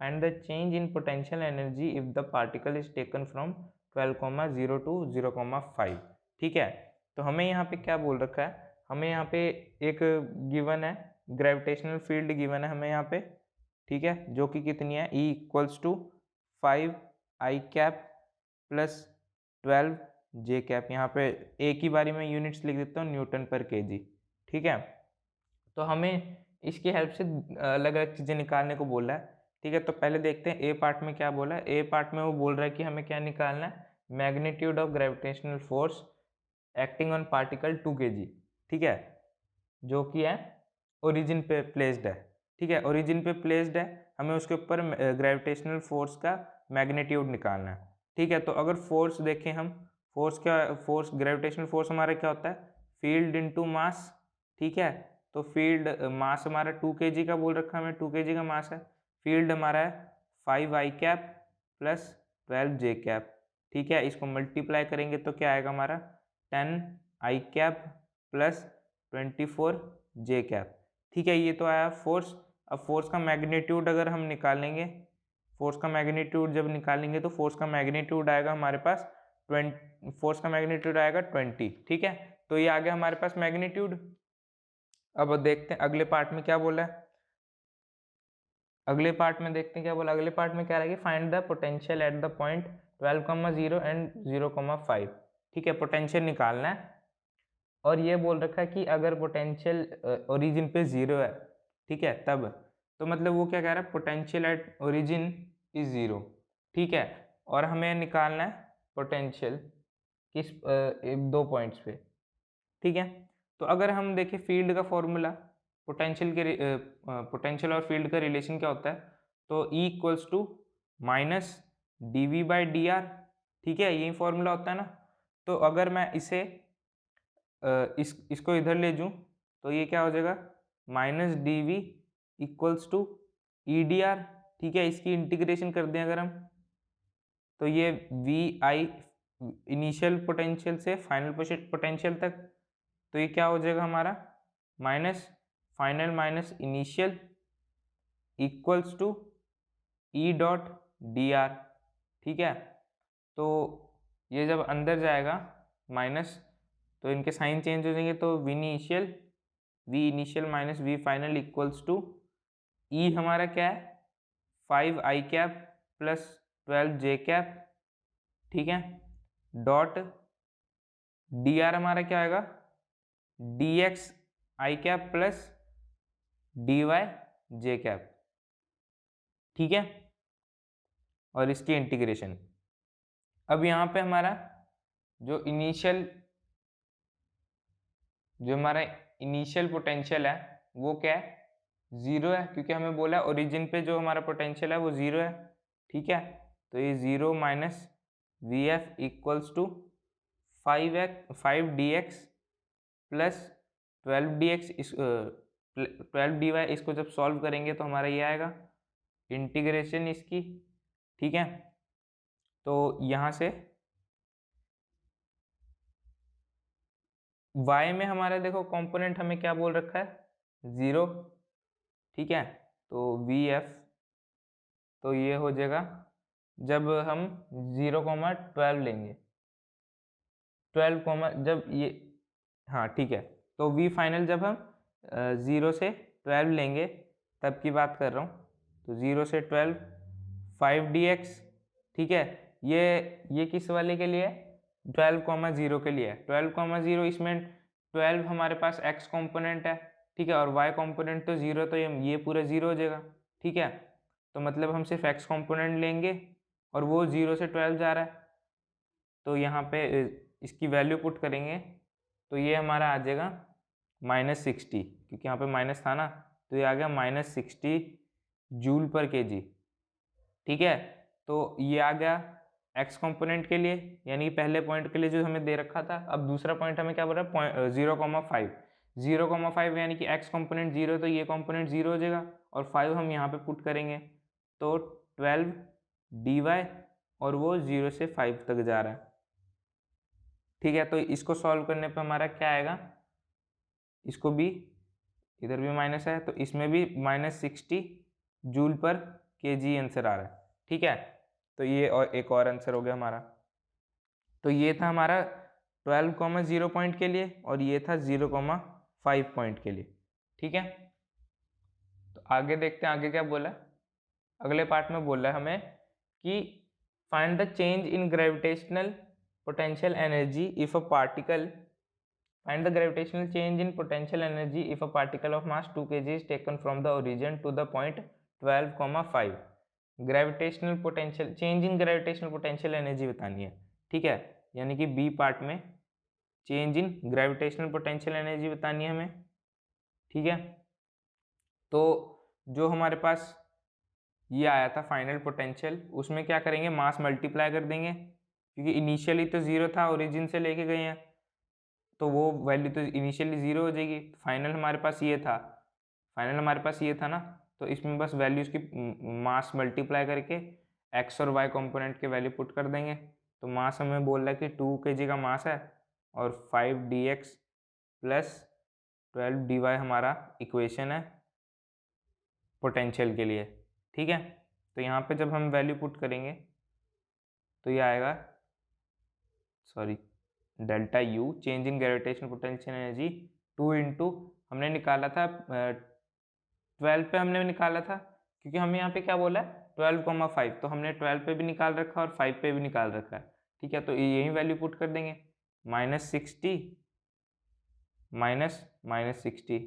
Find the change in potential energy if the particle is taken from 12, 0 to 0, 5. ठीक है, तो हमें यहाँ पे क्या बोल रखा है, हमें यहाँ पे एक गिवन है, ग्रेविटेशनल फील्ड गिवन है हमें यहाँ पे। ठीक है, जो कि कितनी है, E equals to 5I cap plus 12J cap. यहाँ पे एक ही बारी में यूनिट्स लिख देता हूँ, न्यूटन पर केजी। ठीक है, तो हमें इसकी हेल्प से अलग अलग चीज़ें निकालने को बोला है। ठीक है, तो पहले देखते हैं ए पार्ट में क्या बोला है। ए पार्ट में वो बोल रहा है कि हमें क्या निकालना है, magnitude of gravitational force acting on particle 2 kg। ठीक है, जो कि है ओरिजिन पे प्लेस्ड है। ठीक है, ओरिजिन पे प्लेस्ड है, हमें उसके ऊपर ग्रेविटेशनल फोर्स का मैग्नीट्यूड निकालना है। ठीक है, तो अगर फोर्स देखें हम, फोर्स ग्रेविटेशनल फोर्स हमारा क्या होता है, फील्ड इनटू मास। ठीक है, तो फील्ड मास हमारा 2 kg का बोल रखा है हमें, 2 kg का मास है। फील्ड हमारा है 5 i cap plus 12 j cap. ठीक है, इसको मल्टीप्लाई करेंगे तो क्या आएगा हमारा 10 i cap plus 24 j cap. ठीक है, ये तो आया फोर्स। अब फोर्स का मैग्नीट्यूड अगर हम निकालेंगे, फोर्स का मैग्नीट्यूड जब निकालेंगे तो फोर्स का मैग्नीट्यूड आएगा हमारे पास 20। ठीक है, तो ये आ गया हमारे पास मैग्नीट्यूड। अब देखते हैं अगले पार्ट में क्या बोला है। अगले पार्ट में देखते हैं क्या बोला। अगले पार्ट में क्या रहेगा, find the potential at the point 12,0 and 0,5। ठीक है, पोटेंशियल निकालना है और ये बोल रखा है कि अगर पोटेंशियल ओरिजिन पे 0 है, ठीक है, तब तो मतलब वो क्या कह रहा है, पोटेंशियल एट ओरिजिन इज 0। ठीक है, और हमें निकालना है पोटेंशियल किस 2 पॉइंट्स पे। ठीक है, तो अगर हम देखें फील्ड का फॉर्मूला, पोटेंशियल और फील्ड का रिलेशन क्या होता है, तो E equals to minus dV/dr। ठीक है, यही फॉर्मूला होता है ना। तो अगर मैं इसे इसको इधर ले जाऊं तो ये क्या हो जाएगा, minus dV equals to EdR। ठीक है, इसकी इंटीग्रेशन कर दें अगर हम, तो ये VI इनिशियल पोटेंशियल से फाइनल पोटेंशियल तक, तो ये क्या हो जाएगा हमारा minus final minus initial equals to E dot dr। ठीक है, तो ये जब अंदर जाएगा माइनस, तो इनके साइन चेंज हो जाएंगे, तो V initial minus V final equals to E हमारा क्या है 5i cap plus 12 j cap. ठीक है, डॉट dr हमारा क्या आएगा dx i cap plus dy j cap. ठीक है, और इसकी इंटीग्रेशन। अब यहाँ पे हमारा जो हमारा इनिशियल पोटेंशियल है वो क्या है, 0 है, क्योंकि हमें बोला ओरिजिन पे जो हमारा पोटेंशियल है वो 0 है। ठीक है, तो ये 0 minus V F equals to 5 D X plus 12 D X, 12 D Y. इसको जब सॉल्व करेंगे तो हमारा ये आएगा इंटीग्रेशन इसकी। ठीक है, तो यहाँ से y में हमारा देखो कंपोनेंट हमें क्या बोल रखा है 0। ठीक है, तो वी एफ, तो ये हो जाएगा जब हम 0,12 लेंगे, 12, जब ये, हाँ ठीक है, तो वी फाइनल जब हम 0 से 12 लेंगे तब की बात कर रहा हूँ, तो 0 से 12 5 डी एक्स। ठीक है, ये किस वाले के लिए है, 12,0 के लिए है। 12,0 इसमें 12 हमारे पास x कंपोनेंट है। ठीक है, और y कंपोनेंट तो 0, तो ये पूरा 0 हो जाएगा। ठीक है, तो मतलब हम सिर्फ x कंपोनेंट लेंगे और वो 0 से 12 जा रहा है, तो यहाँ पे इसकी वैल्यू पुट करेंगे तो ये हमारा आ जाएगा -60, क्योंकि यहाँ पे माइनस था ना, तो ये आ गया -60 जूल पर केजी। ठीक है, तो ये आ गया x कंपोनेंट के लिए, यानी पहले पॉइंट के लिए जो हमें दे रखा था। अब दूसरा पॉइंट हमें क्या बोल रहा है 0,5 यानी कि x कंपोनेंट 0, तो ये कंपोनेंट 0 हो जाएगा और 5 हम यहाँ पे पुट करेंगे तो 12 dy, और वो 0 से 5 तक जा रहा है। ठीक है, तो इसको सॉल्व करने पे हमारा क्या आएगा, इसको भी इधर भी माइनस है तो इसमें भी -60 जूल पर केजी आंसर आ रहा है। ठीक है, तो ये और एक और आंसर हो गया हमारा। तो ये था हमारा 12,0 पॉइंट के लिए और ये था 0,5 पॉइंट के लिए। ठीक है, तो आगे देखते हैं आगे क्या बोला है। अगले पार्ट में बोला है हमें कि find the change in gravitational potential energy if a particle, find the gravitational change in potential energy if a particle of mass 2 kg is taken from the origin to the point 12,5। Gravitational potential change in gravitational potential energy बतानी है। ठीक है, यानी कि B part में change in gravitational potential energy बतानी है हमें। ठीक है, तो जो हमारे पास ये आया था फाइनल पोटेंशियल, उसमें क्या करेंगे, मास मल्टीप्लाई कर देंगे, क्योंकि इनिशियली तो ज़ीरो था, ओरिजिन से लेके गए हैं, तो वो वैल्यू तो इनिशियली ज़ीरो हो जाएगी। फाइनल हमारे पास ये था, ना, तो इसमें बस वैल्यूज़ की मास मल्टीप्लाई करके एक्स और वाई कंपोनेंट के वैल्यू पुट कर देंगे। तो मास हमें बोल रहा है कि 2 kg का मास है, और 5 dx प्लस 12 dy हमारा इक्वेशन है पोटेंशियल के लिए, ठीक है। तो यहाँ पे जब हम वैल्यू पुट करेंगे तो ये आएगा, sorry, delta U change in gravitational potential energy 2 into हमने निकाला था 12 पे हमने निकाला था, क्योंकि हमें यहाँ पे क्या बोला है 12,5, तो हमने 12 पे भी निकाल रखा और 5 पे भी निकाल रखा है, ठीक है। तो यही वैल्यू पुट कर देंगे, -60 माइनस 60,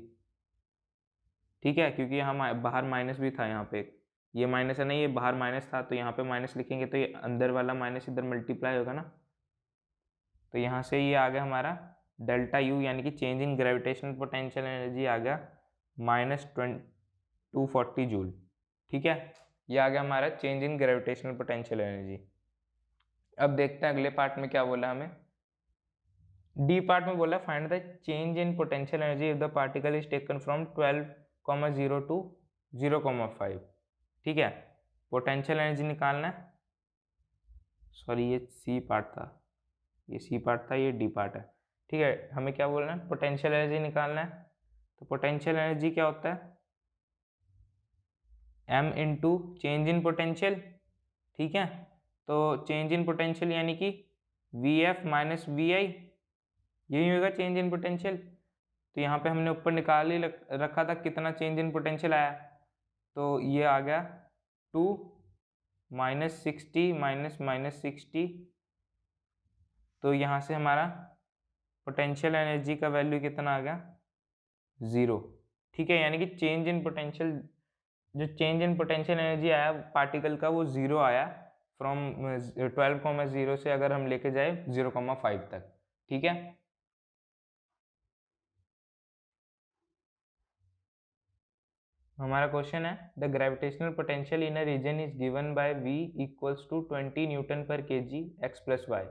ठीक है, क्योंकि यहाँ बाहर माइनस भी था, यहाँ पे ये माइनस है ना, ये बाहर माइनस था, तो यहाँ पे माइनस लिखेंगे तो ये अंदर वाला माइनस इधर मल्टीप्लाई होगा ना। तो यहाँ से ये आ गया हमारा डेल्टा यू, यानी कि change in gravitational potential energy आ गया -240 जूल, ठीक है। ये आ गया हमारा change in gravitational potential energy. अब देखते हैं अगले पार्ट में क्या बोला हमें। डी पार्ट में बोला find the change in potential energy if the particle is taken from 12,0 to 0,5, ठीक है। पोटेंशियल एनर्जी निकालना है, सॉरी ये सी पार्ट था, ये डी पार्ट है, ठीक है। हमें क्या बोलना है, पोटेंशियल एनर्जी निकालना है। तो पोटेंशियल एनर्जी क्या होता है, m into change in potential, ठीक है। तो चेंज इन पोटेंशियल यानी कि Vf माइनस वी आई, यही होगा चेंज इन पोटेंशियल। तो यहाँ पे हमने ऊपर निकाल ही रखा था कितना चेंज इन पोटेंशियल आया, तो ये आ गया 2 -60 माइनस 60, तो यहाँ से हमारा पोटेंशियल एनर्जी का वैल्यू कितना आ गया, 0, ठीक है। यानी कि चेंज इन पोटेंशियल, जो चेंज इन पोटेंशियल एनर्जी आया पार्टिकल का, वो 0 आया फ्रॉम 12,0 से अगर हम लेके जाए 0,5 तक, ठीक है। हमारा क्वेश्चन है the gravitational potential in a region is given by V equals to 20 newton per kg x plus Y.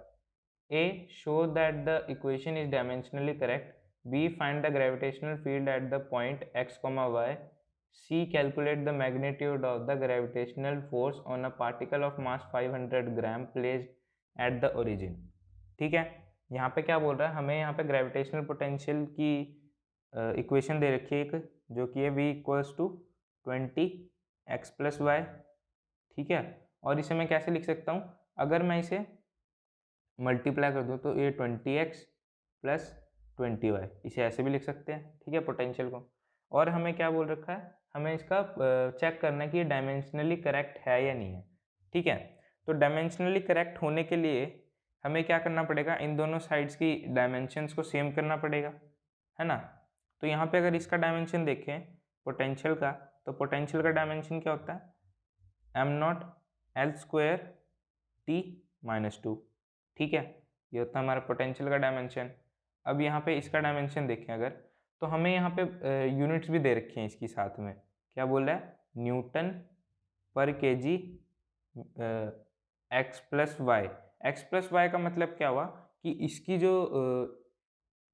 A, show that the equation is dimensionally correct. B, find the gravitational field at the point x, y. C, calculate the magnitude of the gravitational force on a particle of mass 500 gram placed at the origin. ठीक है, यहाँ पे क्या बोल रहा है, हमें यहाँ पे ग्रेविटेशनल पोटेंशियल की इक्वेशन दे रखी है एक, जो कि है V equals to 20 x plus Y, ठीक है। और इसे मैं कैसे लिख सकता हूँ, अगर मैं इसे मल्टीप्लाई कर दूँ तो ये 20x प्लस 20y, इसे ऐसे भी लिख सकते हैं, ठीक है, पोटेंशियल को। और हमें क्या बोल रखा है, हमें इसका चेक करना है कि ये डायमेंशनली करेक्ट है या नहीं है, ठीक है। तो डायमेंशनली करेक्ट होने के लिए हमें क्या करना पड़ेगा, इन दोनों साइड्स की डायमेंशंस को सेम करना पड़ेगा, है ना। तो यहाँ पे अगर इसका डायमेंशन देखें पोटेंशियल का, तो पोटेंशियल का डायमेंशन क्या होता है, m0 L square t minus 2, ठीक है। ये होता है हमारा पोटेंशियल का डायमेंशन। अब यहाँ पे इसका डायमेंशन देखें अगर, तो हमें यहाँ पे यूनिट्स भी दे रखी हैं इसकी साथ में, क्या बोल रहा है, Newton per kg x plus Y. X plus Y का मतलब क्या हुआ कि इसकी जो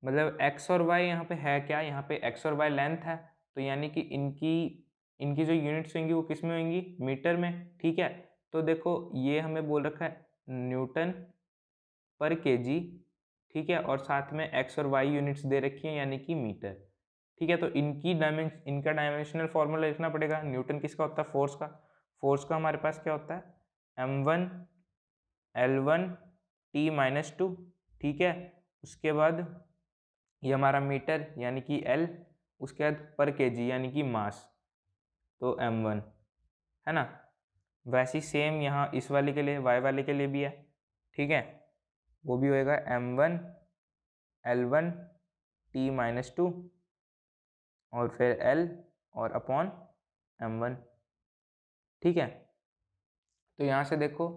मतलब x और y यहाँ पे है क्या, यहाँ पे x और y लेंथ है, तो यानी कि इनकी जो यूनिट्स होंगी वो किस में होंगी, मीटर में, ठीक है। तो देखो ये हमें बोल रखा है न्यूटन पर केजी, ठीक है, और साथ में x और y यूनिट्स दे रखी हैं यानी कि मीटर, ठीक है। तो इनका डायमेंशनल फॉर्मूला लिखना पड़ेगा। न्यूटन किसका होता है, फोर्स का हमारे पास क्या होता है m1 L1 T माइनस 2, ठीक है। उसके बाद ये हमारा मीटर यानी कि L, उसके बाद पर केजी यानी कि मास, तो m1, है ना। वैसे ही सेम यहाँ इस वाले के लिए, y वाले के लिए भी है, ठीक है, वो भी होएगा m1 L1 T माइनस 2 और फिर L और अपॉन m1, ठीक है। तो यहाँ से देखो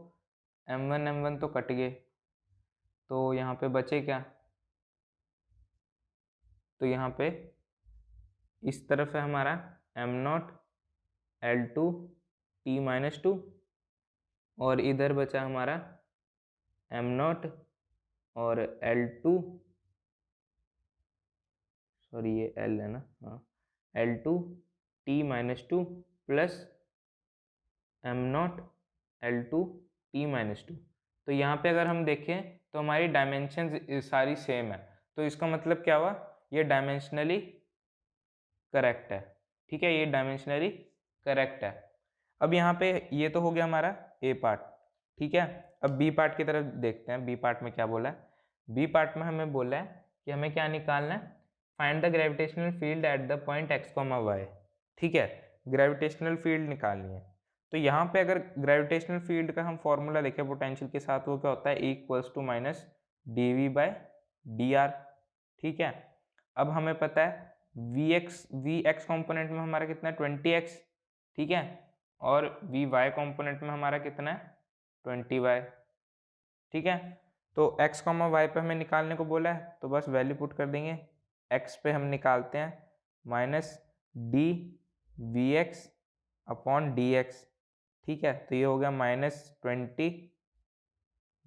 m1 तो कट गए, तो यहाँ पे बचे क्या, तो यहाँ पे इस तरफ है हमारा m0 L2 T-2 और इधर बचा हमारा m0 और L2, सॉरी ये L है ना, हाँ, L2 T-2 plus m0 L2 T-2। तो यहाँ पे अगर हम देखें तो हमारी डायमेंशन सारी सेम है, तो इसका मतलब क्या हुआ, ये डायमेंशनली करेक्ट है। ठीक है, ये डायमेंशनली करेक्ट है। अब यहाँ पे ये तो हो गया हमारा ए पार्ट। ठीक है, अब बी पार्ट की तरफ देखते हैं। बी पार्ट में क्या बोला है? बी पार्ट में हमें बोला है कि हमें क्या निकालना है, find the gravitational field at the point x, y। ठीक है, ग्रेविटेशनल फील्ड निकालनी है। तो यहाँ पे अगर ग्रेविटेशनल फील्ड का हम फॉर्मूला देखें पोटेंशियल के साथ, वो क्या होता है, E=-dv/dr। ठीक है, अब हमें पता है vx कंपोनेंट में हमारा कितना है, 20x। ठीक है, और vy कंपोनेंट में हमारा कितना है, 20y। ठीक है, तो x, y पे हमें निकालने को बोला है, तो बस वैल्यू पुट कर देंगे। x पे हम निकालते हैं -dvx/dx। ठीक है, तो ये हो गया -20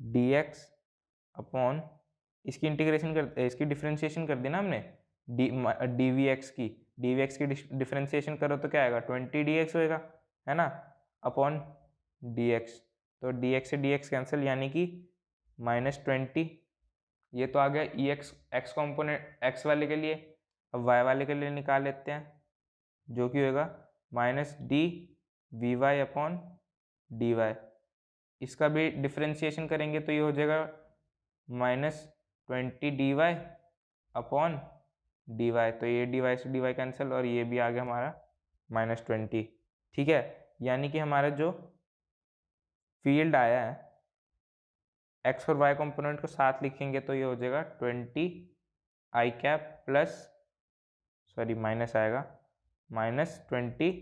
dx/, इसकी इंटीग्रेशन कर, इसकी डिफरेंशिएशन कर दी ना हमने, dvx की डिफरेंशिएशन करो तो क्या आएगा, 20 dx होएगा, है ना, अपॉन dx। तो dx से dx कैंसिल, यानी कि -20। ये तो आ गया x कॉम्पोनेंट x वाले के लिए। अब y वाले के लिए निकाल लेते हैं, जो कि होगा -dvy/dy। इसका भी डिफरेंशिएशन करेंगे तो ये हो जाएगा -20 dy/dy। तो ये dy से dy कैंसिल, और ये भी आ गया हमारा -20। ठीक है, यानी कि हमारा जो फील्ड आया है, x और y कंपोनेंट को साथ लिखेंगे तो ये हो जाएगा 20 i cap plus, sorry minus आएगा, -20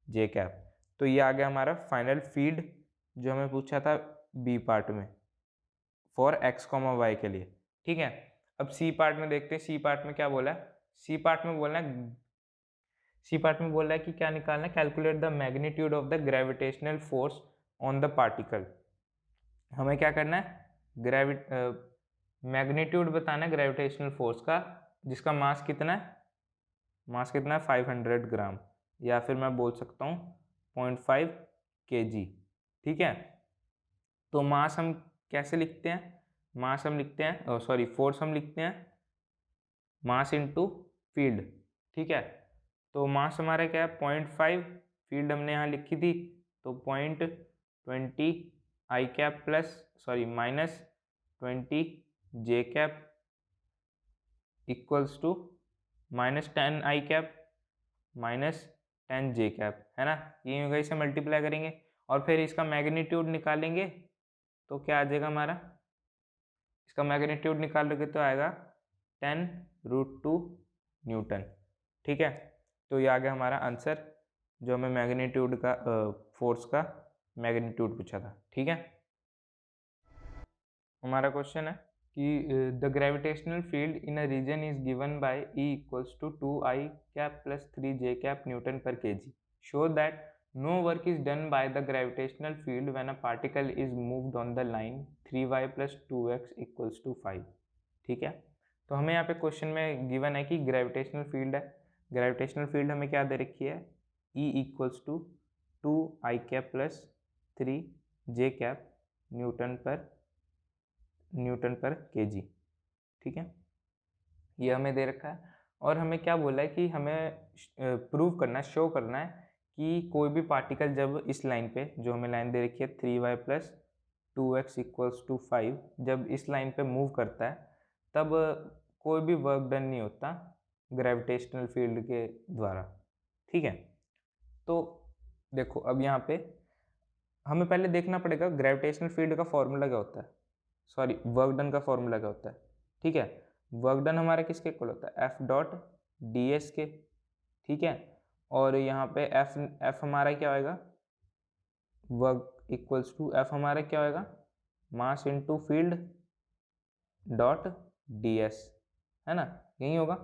j कैप। तो ये आ गया हमारा फाइनल फील्ड जो हमें पूछा था बी पार्ट में, फॉर x, y के लिए। ठीक है, अब सी पार्ट में देखते हैं। सी पार्ट में क्या बोला है? सी पार्ट में बोला है कि क्या निकालना है, calculate the magnitude of the gravitational force on the particle. हमें क्या करना है, मैग्नीट्यूड बताना है ग्रेविटेशनल फोर्स का, जिसका मास कितना है, 500 ग्राम, या फिर मैं बोल सकता हूँ 0.5 kg। ठीक है, तो मास हम कैसे लिखते हैं, मास हम लिखते हैं, सॉरी फोर्स हम लिखते हैं मास इनटू फील्ड। ठीक है, तो मास हमारा क्या है, 0.5, फील्ड हमने यहाँ लिखी थी, तो 0.20 i cap plus, sorry -20 j cap equals to -10 i cap -10 j cap, है ना। ये होगा, इसे मल्टीप्लाई करेंगे और फिर इसका मैग्नीट्यूड निकालेंगे तो क्या आ जाएगा हमारा, इसका मैग्नीट्यूड निकालोगे तो आएगा 10√2 न्यूटन। ठीक है, तो ये आ गया हमारा आंसर, जो हमें मैग्नीट्यूड का फोर्स का मैग्नीट्यूड पूछा था। ठीक है, हमारा क्वेश्चन है कि the gravitational field in a region is given by E=2 I cap plus 3 J cap newton per kg। Show that no work is done by the gravitational field when a particle is moved on the line 3y + 2x = 5। ठीक है, तो हमें यहाँ पे question में given है कि gravitational field है। ग्रेविटेशनल फील्ड हमें क्या दे रखी है, E=2 I cap plus 3 J cap newton per kg। ठीक है, ये हमें दे रखा है, और हमें क्या बोला है कि हमें प्रूव करना है, शो करना है कि कोई भी पार्टिकल जब इस लाइन पे, जो हमें लाइन दे रखी है 3y + 2x = 5, जब इस लाइन पे मूव करता है तब कोई भी वर्क डन नहीं होता ग्रेविटेशनल फील्ड के द्वारा। ठीक है, तो देखो अब यहाँ पे हमें पहले देखना पड़ेगा ग्रेविटेशनल फील्ड का फॉर्मूला क्या होता है, सॉरी वर्क डन का फॉर्मूला क्या होता है। ठीक है, वर्क डन हमारा किसके इक्वल होता है, F.ds के। ठीक है, और यहाँ पे F हमारा क्या होएगा, वर्क इक्वल्स टू F हमारा क्या होएगा, mass into field dot ds, है ना, यही होगा।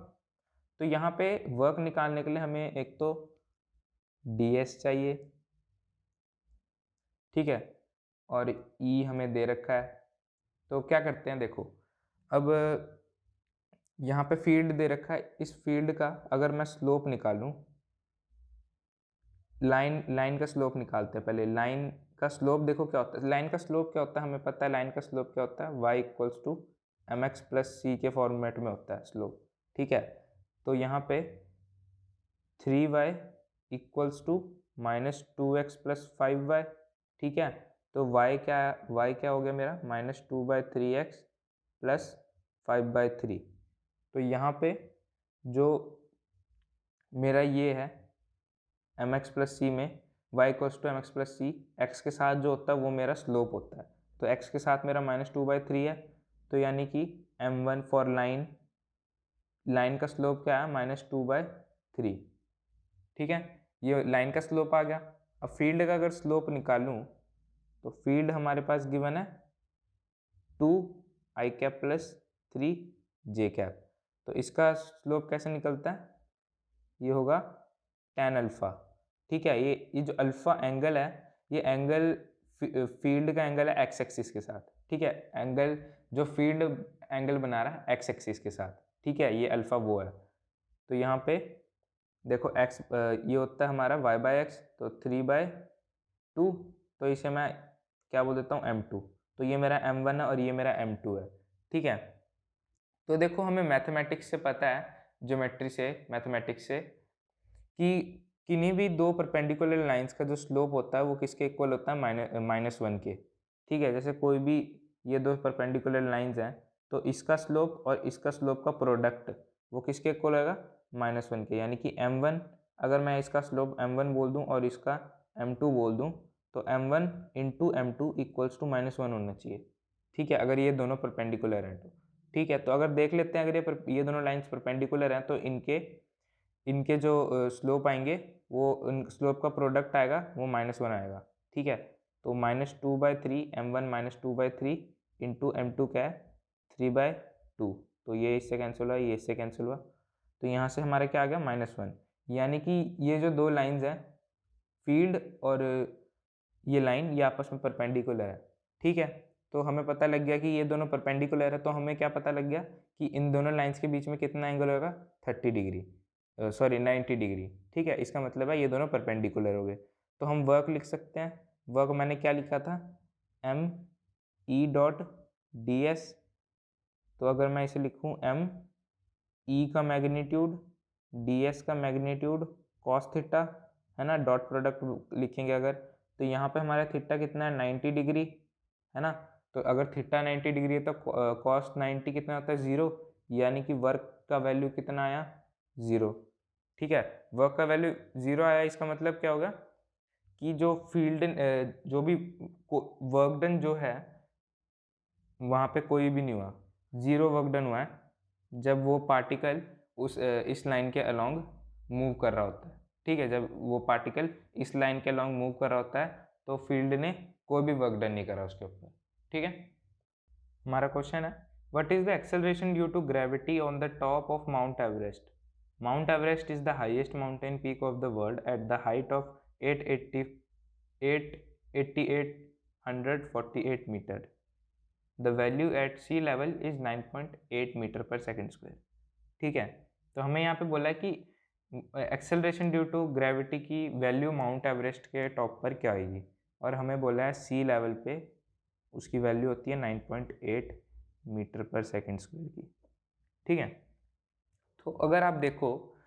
तो यहाँ पे वर्क निकालने के लिए हमें एक तो ds चाहिए, ठीक है, और e हमें दे रखा है। तो क्या करते हैं, देखो अब यहाँ पे फील्ड दे रखा है, इस फील्ड का अगर मैं स्लोप निकालूं, लाइन का स्लोप निकालते हैं पहले। लाइन का स्लोप देखो क्या होता है, लाइन का स्लोप क्या होता है हमें पता है, लाइन का स्लोप क्या होता है, y equals to M x plus c के फॉर्मेट में होता है स्लोप, ठीक है। तो यहाँ पे 3y equals to minus 2x plus 5y, ठीक है। तो y क्या हो गया मेरा, माइनस 2/3x प्लस 5/3। तो यहाँ पे जो मेरा ये है एम एक्स प्लस सी में y equals to M x plus C, X के साथ जो होता है वो मेरा स्लोप होता है। तो x के साथ मेरा -2/3 है, तो यानी कि m1 फॉर लाइन का स्लोप क्या है, -2/3, ठीक है। ये लाइन का स्लोप आ गया। अब फील्ड का अगर स्लोप निकालूं तो फील्ड हमारे पास गिवन है 2i cap plus 3j cap. तो इसका स्लोप कैसे निकलता है, ये होगा tan अल्फा, ठीक है। ये जो अल्फा एंगल है, ये एंगल फील्ड का एंगल है एक्स एक्सिस के साथ, ठीक है। एंगल जो फील्ड एंगल बना रहा है एक्स एक्सिस के साथ, ठीक है, ये अल्फा वो है। तो यहाँ पे देखो x ये होता है हमारा y/x, तो 3/2, तो इसे मैं क्या बोल देता हूँ, m2। तो ये मेरा m1 है और ये मेरा m2 है, ठीक है। तो देखो हमें मैथमेटिक्स से पता है, ज्योमेट्री से, मैथमेटिक्स से, कि किन्हीं भी दो परपेंडिकुलर लाइंस का जो स्लोप होता है वो किसके इक्वल होता है, -1 के, ठीक है। जैसे कोई भी ये दो परपेंडिकुलर लाइंस हैं, तो इसका स्लोप और इसका स्लोप का प्रोडक्ट वो किसके इक्वल होगा, -1 के। यानी कि m1, अगर मैं इसका स्लोप m1 बोल दूं और इसका m2 बोल दूं, तो m1 into m2 equals to -1 होना चाहिए, ठीक है, अगर ये दोनों परपेंडिकुलर हैं तो, ठीक है। तो अगर देख लेते हैं, अगर ये दोनों लाइंस परपेंडिकुलर हैं तो इनके जो स्लोप आएंगे, वो स्लोप का प्रोडक्ट आएगा वो -1 आएगा, ठीक है। तो -2/3 m1 -2/3 इंटू m2 क्या है, 3/2। तो ये इससे कैंसिल हुआ, ये इससे कैंसिल हुआ, तो यहाँ से हमारा क्या आ गया, -1। यानी कि ये जो दो लाइंस हैं, फील्ड और ये लाइन, ये आपस में परपेंडिकुलर है, ठीक है। तो हमें पता लग गया कि ये दोनों परपेंडिकुलर है, तो हमें क्या पता लग गया कि इन दोनों लाइंस के बीच में कितना एंगल होगा, 30 डिग्री, सॉरी 90 डिग्री, ठीक है। इसका मतलब है ये दोनों परपेंडिकुलर हो गए। तो हम वर्क लिख सकते हैं, वर्क मैंने क्या लिखा था, m e dot D S. तो अगर मैं इसे लिखूं m e का मैग्नीट्यूड, डी एस का मैग्नीट्यूड कॉस थीटा, है ना, डॉट प्रोडक्ट लिखेंगे अगर, तो यहाँ पे हमारा थीटा कितना है, 90 डिग्री, है ना। तो अगर थीटा 90 डिग्री है तो कॉस 90 कितना होता है, 0, यानी कि वर्क का वैल्यू कितना आया, 0, ठीक है। वर्क का वैल्यू 0 आया, इसका मतलब क्या होगा कि जो फील्ड जो भी वर्क डन जो है वहाँ पे कोई भी नहीं हुआ, 0 वर्क डन हुआ है जब वो पार्टिकल इस लाइन के अलोंग मूव कर रहा होता है, ठीक है। जब वो पार्टिकल इस लाइन के अलोंग मूव कर रहा होता है तो फील्ड ने कोई भी वर्क डन नहीं करा उसके ऊपर, ठीक है। हमारा क्वेश्चन है, what is the acceleration due to gravity on the top of Mount Everest. Mount Everest is the highest mountain peak of the world at the height of 888,148 metre. The value at sea level is 9.8 metre per second square, ठीक है। तो हमें यहाँ पे बोला है कि acceleration due to gravity की वैल्यू माउंट एवरेस्ट के टॉप पर क्या आएगी, और हमें बोला है सी लेवल पे उसकी वैल्यू होती है 9.8 मीटर पर सेकेंड स्क्वायर की, ठीक है। तो अगर आप देखो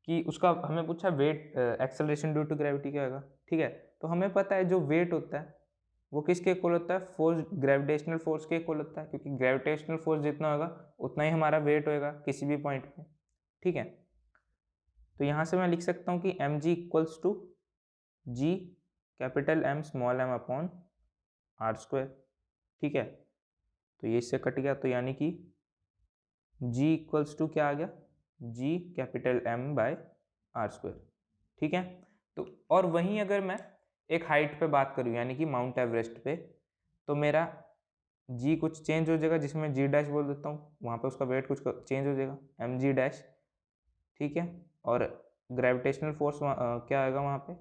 कि उसका हमें पूछा weight, acceleration due to gravity क्या होगा, ठीक है। तो हमें पता है जो वेट होता है वो किसके इक्वल होता है, फोर्स, ग्रेविटेशनल फोर्स के इक्वल होता है, क्योंकि ग्रेविटेशनल फोर्स जितना होगा उतना ही हमारा वेट होएगा किसी भी पॉइंट पे, ठीक है। तो यहाँ से मैं लिख सकता हूँ कि M G equals to ji capital M small M upon R square, ठीक है। तो ये इससे कट गया, तो यानी कि जी इक्वल्स टू क्या आ गया, g capital M by are square, ठीक है। तो और वहीं अगर मैं एक हाइट पे बात करूँ यानी कि माउंट एवरेस्ट पे, तो मेरा जी कुछ चेंज हो जाएगा, जिसमें जी डैश बोल देता हूँ, वहाँ पे उसका वेट कुछ चेंज हो जाएगा, एम जी डैश, ठीक है। और ग्रेविटेशनल फोर्स क्या आएगा वहाँ पे,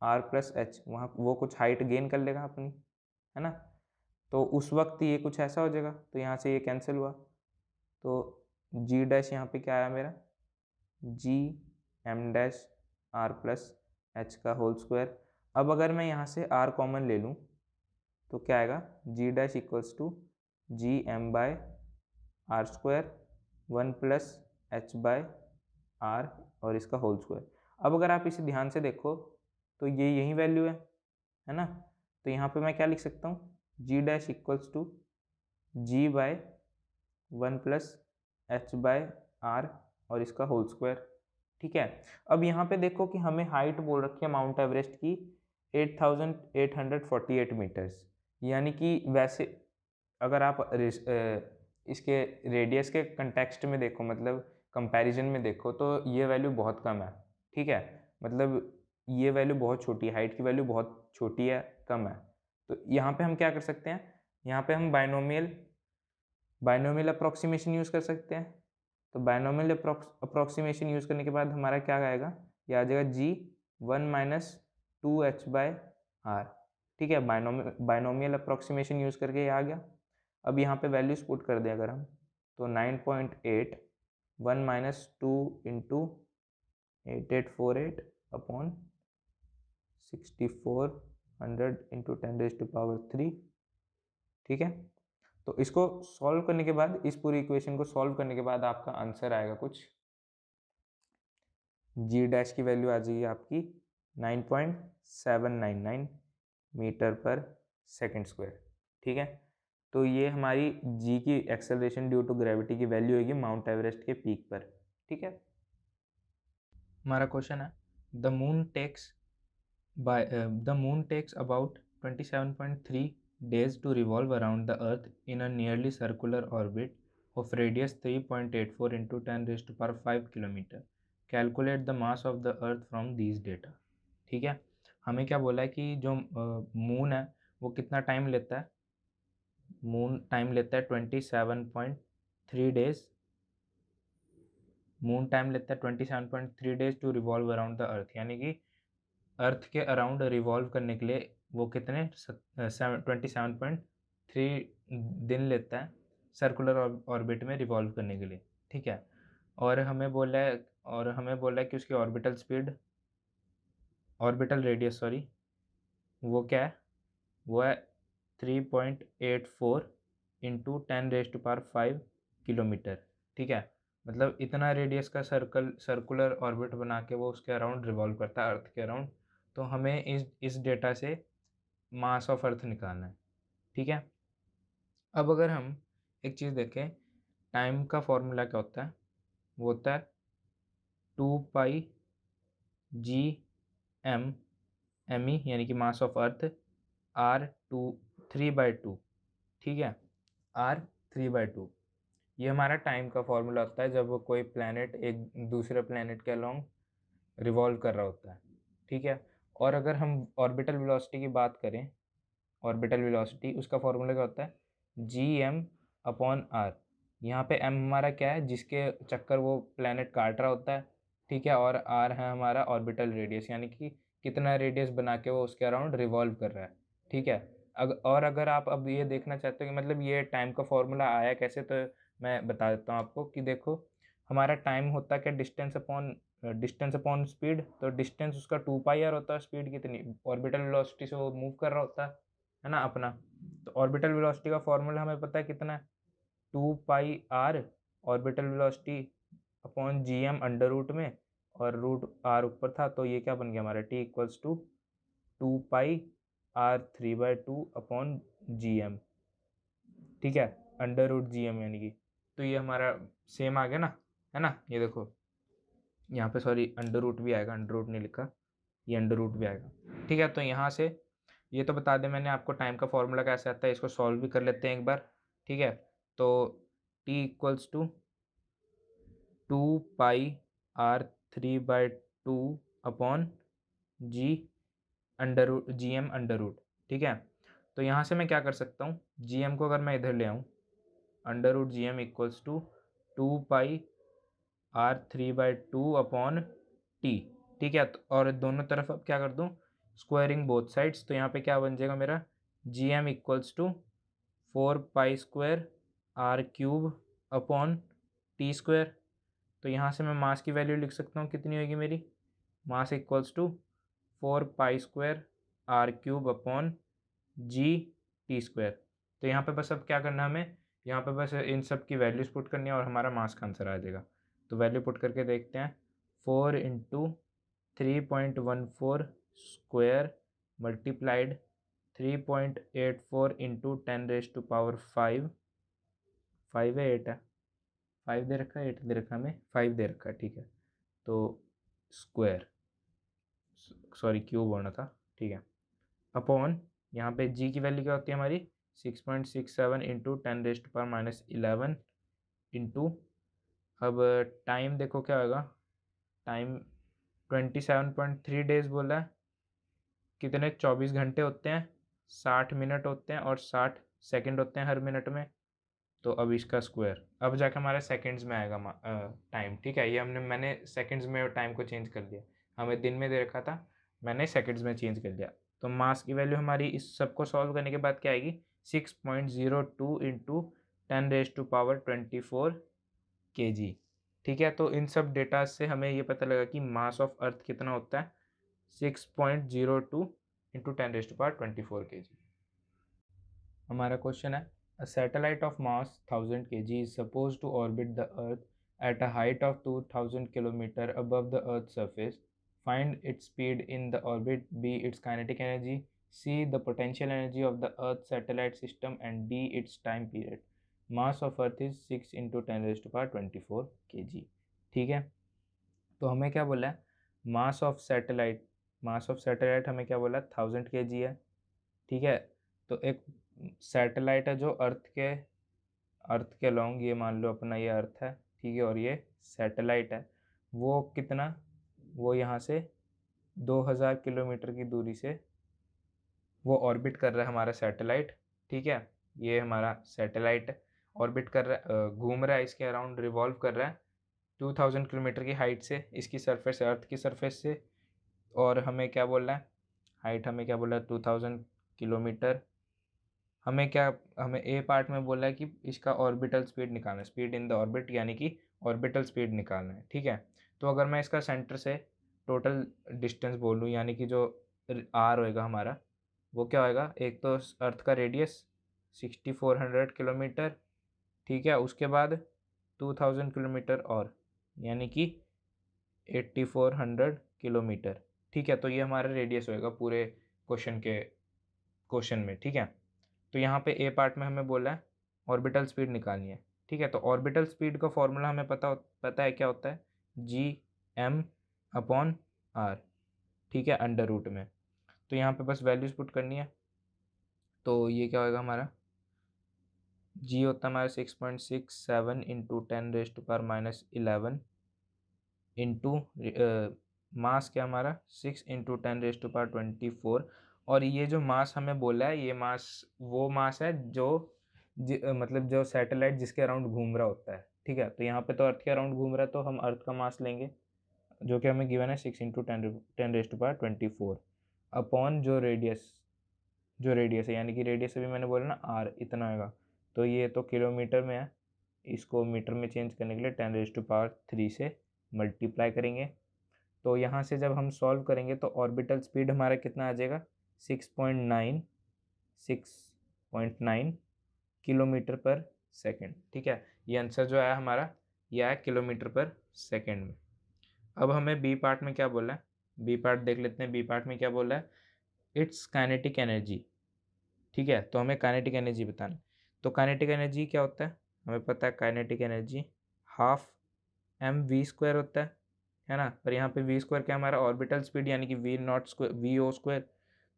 आर प्लस एच, वहाँ वो कुछ हाइट गेन कर लेगा अपनी, है ना। तो उस वक्त ये कुछ ऐसा हो जाएगा, तो यहाँ से ये कैंसिल हुआ, तो जी डैश यहाँ पे क्या आया मेरा, G M dash R plus H का होल स्क्वायर। अब अगर मैं यहाँ से आर कॉमन ले लूँ तो क्या आएगा, g dash equals to g M by are square 1 plus h by r और इसका होल स्क्वायर। अब अगर आप इसे ध्यान से देखो तो ये यही वैल्यू है ना। तो यहाँ पे मैं क्या लिख सकता हूँ, g dash equals to g by 1 plus h by r और इसका होल स्क्वायर। ठीक है, अब यहाँ पे देखो कि हमें हाइट बोल रखी है माउंट एवरेस्ट की 8848 मीटर्स, यानी कि वैसे अगर आप इसके रेडियस के कंटेक्स्ट में देखो, मतलब कंपैरिजन में देखो, तो ये वैल्यू बहुत कम है। ठीक है, मतलब ये वैल्यू बहुत छोटी है, हाइट की वैल्यू बहुत छोटी है, कम है। तो यहाँ पे हम क्या कर सकते हैं, यहाँ पे हम बाइनोमियल अप्रॉक्सीमेशन यूज़ कर सकते हैं। तो बाइनोमियल अप्रॉक्सीमेशन यूज़ करने के बाद हमारा क्या आएगा, ये आ जाएगा जी 1 माइनस 2h बाय आर। ठीक है, बाइनोमियल अप्रॉक्सीमेशन यूज़ करके ये आ गया। अब यहाँ पे वैल्यूज पुट कर दें अगर हम, तो 9.8 1 माइनस 2 इंटू 8848 अपॉन 6400 इंटू 10⁻3। ठीक है, तो इसको सॉल्व करने के बाद, इस पूरी इक्वेशन को सॉल्व करने के बाद आपका आंसर आएगा कुछ, जी डैश की वैल्यू आ जाएगी आपकी 9.799 मीटर पर सेकंड स्क्वायर। ठीक है, तो ये हमारी जी की एक्सेलरेशन ड्यू टू ग्रेविटी की वैल्यू होगी माउंट एवरेस्ट के पीक पर। ठीक है, हमारा क्वेश्चन है, the moon takes about 27.3 days to revolve around the earth in a nearly circular orbit of radius 3.84 into 10⁵ kilometre. Calculate the mass of the earth from these data. ठीक है, हमें क्या बोला है कि जो मून है वो कितना टाइम लेता है, मून टाइम लेता है 27.3 डेज, मून टाइम लेता है 27.3 days to revolve around the earth, यानी कि अर्थ के अराउंड रिवॉल्व करने के लिए वो कितने 27.3 दिन लेता है सर्कुलर ऑर्बिट में रिवॉल्व करने के लिए। ठीक है, और हमें बोला है कि उसकी ऑर्बिटल रेडियस वो क्या है, वो है 3.84 इंटू 10⁵ किलोमीटर। ठीक है, मतलब इतना रेडियस का सर्कुलर ऑर्बिट बना के वो उसके अराउंड रिवॉल्व करता है, अर्थ के अराउंड। तो हमें इस डेटा से मास ऑफ अर्थ निकालना है। ठीक है, अब अगर हम एक चीज़ देखें, टाइम का फॉर्मूला क्या होता है, वो होता है 2 पाई जी एम एम ई, यानी कि मास ऑफ अर्थ R3/2। ठीक है, R3/2 ये हमारा टाइम का फॉर्मूला होता है जब कोई प्लैनेट एक दूसरे प्लैनेट के अलोंग रिवॉल्व कर रहा होता है। ठीक है, और अगर हम ऑर्बिटल वेलोसिटी की बात करें, ऑर्बिटल वेलोसिटी उसका फॉर्मूला क्या होता है, जी एम अपॉन आर। यहाँ पे एम हमारा क्या है, जिसके चक्कर वो प्लैनेट काट रहा होता है। ठीक है, और आर है हमारा ऑर्बिटल रेडियस, यानी कि कितना रेडियस बना के वो उसके अराउंड रिवॉल्व कर रहा है। ठीक है, अगर आप अब ये देखना चाहते हो कि मतलब ये टाइम का फॉर्मूला आया कैसे, तो मैं बता देता हूँ आपको कि देखो, हमारा टाइम होता है क्या, डिस्टेंस अपॉन स्पीड। तो डिस्टेंस उसका 2 पाई आर होता है, स्पीड कितनी, ऑर्बिटल वेलोसिटी से वो मूव कर रहा होता है ना अपना। तो ऑर्बिटल वेलोसिटी का फॉर्मूला हमें पता है कितना है, 2 pi r orbital velocity upon G M under root में, और रूट आर ऊपर था, तो ये क्या बन गया हमारा, T equals to 2 pi R3/2 upon G M. ठीक है, अंडर रूट जी एम, यानी कि तो ये हमारा सेम आ गया ना, है ना। ये देखो यहाँ पे अंडर रूट भी आएगा, अंडर रूट नहीं लिखा, ये अंडर रूट भी आएगा। ठीक है, तो यहाँ से ये तो बता दें मैंने आपको टाइम का फॉर्मूला कैसे आता है, इसको सॉल्व भी कर लेते हैं एक बार। ठीक है, तो T equals to 2 pi R3/2 upon G M under root. ठीक है, तो यहाँ से मैं क्या कर सकता हूँ, जी एम को अगर मैं इधर ले आऊँ, under root G M equals to 2 pi R3/2 upon T, ठीक है। और दोनों तरफ अब क्या कर दूँ, स्क्वायरिंग बोथ साइड्स, तो यहाँ पे क्या बन जाएगा मेरा, G M equals to 4 pi square are cube upon T square. तो यहाँ से मैं मास की वैल्यू लिख सकता हूँ, कितनी होगी मेरी, mass equals to 4 pi square are cube upon G T square. तो यहाँ पे बस अब क्या करना है हमें, यहाँ पे बस इन सब की वैल्यूज़ पुट करनी है और हमारा मास का आंसर आ जाएगा। तो वैल्यू पुट करके देखते हैं, 4 इंटू 3.14 स्क्वायर मल्टीप्लाइड 3.84 इंटू 10⁵ 5 है 8 है, 5 दे रखा है 8 दे रखा है, हमें 5 दे रखा है, ठीक है। तो स्क्वायर, सॉरी क्यूब होना था, ठीक है, अपॉन यहाँ पे जी की वैल्यू क्या होती है हमारी, 6.67 इंटू 10⁻11 इंटू, अब टाइम देखो क्या होगा, टाइम 27.3 डेज बोला है, कितने 24 घंटे होते हैं, 60 मिनट होते हैं और 60 सेकंड होते हैं हर मिनट में। तो अब इसका स्क्वायर, अब जाके हमारे सेकंड्स में आएगा टाइम, ठीक है। ये मैंने सेकंड्स में टाइम को चेंज कर दिया, हमें दिन में दे रखा था, मैंने सेकंड्स में चेंज कर दिया। तो मास की वैल्यू हमारी इस सब को सॉल्व करने के बाद क्या आएगी, 6.02 इंटू 10⁻24 kg, ठीक है। तो इन सब डेटा से हमें ये पता लगा कि मास ऑफ अर्थ कितना होता है, 6.02 इंटू 10⁻24 kg। हमारा क्वेश्चन है, a satellite of mass 1000 kg is supposed to orbit the earth at a height of 2000 kilometer above the earth's surface. Find its speed in the orbit, b its kinetic energy, c the potential energy of the earth satellite system, and d its time period. Mass of earth is 6 into 10⁻24 kg, ठीक है। तो हमें क्या बोला है, mass of satellite, mass of satellite हमें क्या बोला, 1000 kg है, ठीक है। तो एक सैटेलाइट है जो अर्थ के लॉन्ग, ये मान लो अपना ये अर्थ है, ठीक है, और ये सैटेलाइट है, वो कितना, वो यहाँ से 2000 किलोमीटर की दूरी से वो ऑर्बिट कर रहा है हमारा सैटेलाइट, ठीक है। ये हमारा सैटेलाइट ऑर्बिट कर रहा है, घूम रहा है इसके अराउंड, रिवॉल्व कर रहा है 2000 किलोमीटर की हाइट से, इसकी सरफेस, अर्थ की सरफेस से। और हमें क्या बोलना है, हाइट हमें क्या बोला है, 2000 किलोमीटर। हमें ए पार्ट में बोला है कि इसका ऑर्बिटल स्पीड निकालना है, स्पीड इन द ऑर्बिट, यानी कि ऑर्बिटल स्पीड निकालना है, ठीक है। तो अगर मैं इसका सेंटर से टोटल डिस्टेंस बोलूँ, यानी कि जो आर होएगा हमारा, वो क्या होएगा, एक तो अर्थ का रेडियस 6400 किलोमीटर, ठीक है, उसके बाद 2000 किलोमीटर और, यानी कि 8400 किलोमीटर, ठीक है। तो ये हमारा रेडियस होएगा पूरे क्वेश्चन में, ठीक है। तो यहाँ पे ए पार्ट में हमें बोला है ऑर्बिटल स्पीड निकालनी है, ठीक है। तो ऑर्बिटल स्पीड का फॉर्मूला हमें पता है क्या होता है, जी एम अपॉन आर, ठीक है, अंडर रूट में। तो यहाँ पे बस वैल्यूज पुट करनी है, तो ये क्या होगा हमारा, जी होता है हमारा 6.67 इंटू 10⁻11 इंटू मास क्या हमारा 6 इंटू 10⁻24। और ये जो मास हमें बोला है, ये मास वो मास है जो मतलब जो सैटेलाइट जिसके अराउंड घूम रहा होता है, ठीक है। तो यहाँ पे तो अर्थ के अराउंड घूम रहा है, तो हम अर्थ का मास लेंगे जो कि हमें गिवन है 6 इंटू 10⁻24 अपॉन जो रेडियस है, यानी कि रेडियस अभी मैंने बोला ना आर, इतना होगा। तो ये तो किलोमीटर में है, इसको मीटर में चेंज करने के लिए 10⁻3 से मल्टीप्लाई करेंगे। तो यहाँ से जब हम सॉल्व करेंगे तो ऑर्बिटल स्पीड हमारा कितना आ जाएगा, 6.9 किलोमीटर पर सेकंड, ठीक है। ये आंसर जो आया हमारा, ये आया किलोमीटर पर सेकंड में। अब हमें बी पार्ट में क्या बोला है, बी पार्ट देख लेते हैं। बी पार्ट में क्या बोला है, इट्स काइनेटिक एनर्जी, ठीक है। तो हमें काइनेटिक एनर्जी बताना है। तो काइनेटिक एनर्जी क्या होता है, हमें पता है kinetic energy half M V square होता है ना। पर यहाँ पे वी स्क्वायर क्या हमारा ऑर्बिटल स्पीड, यानी कि V naught square V O square.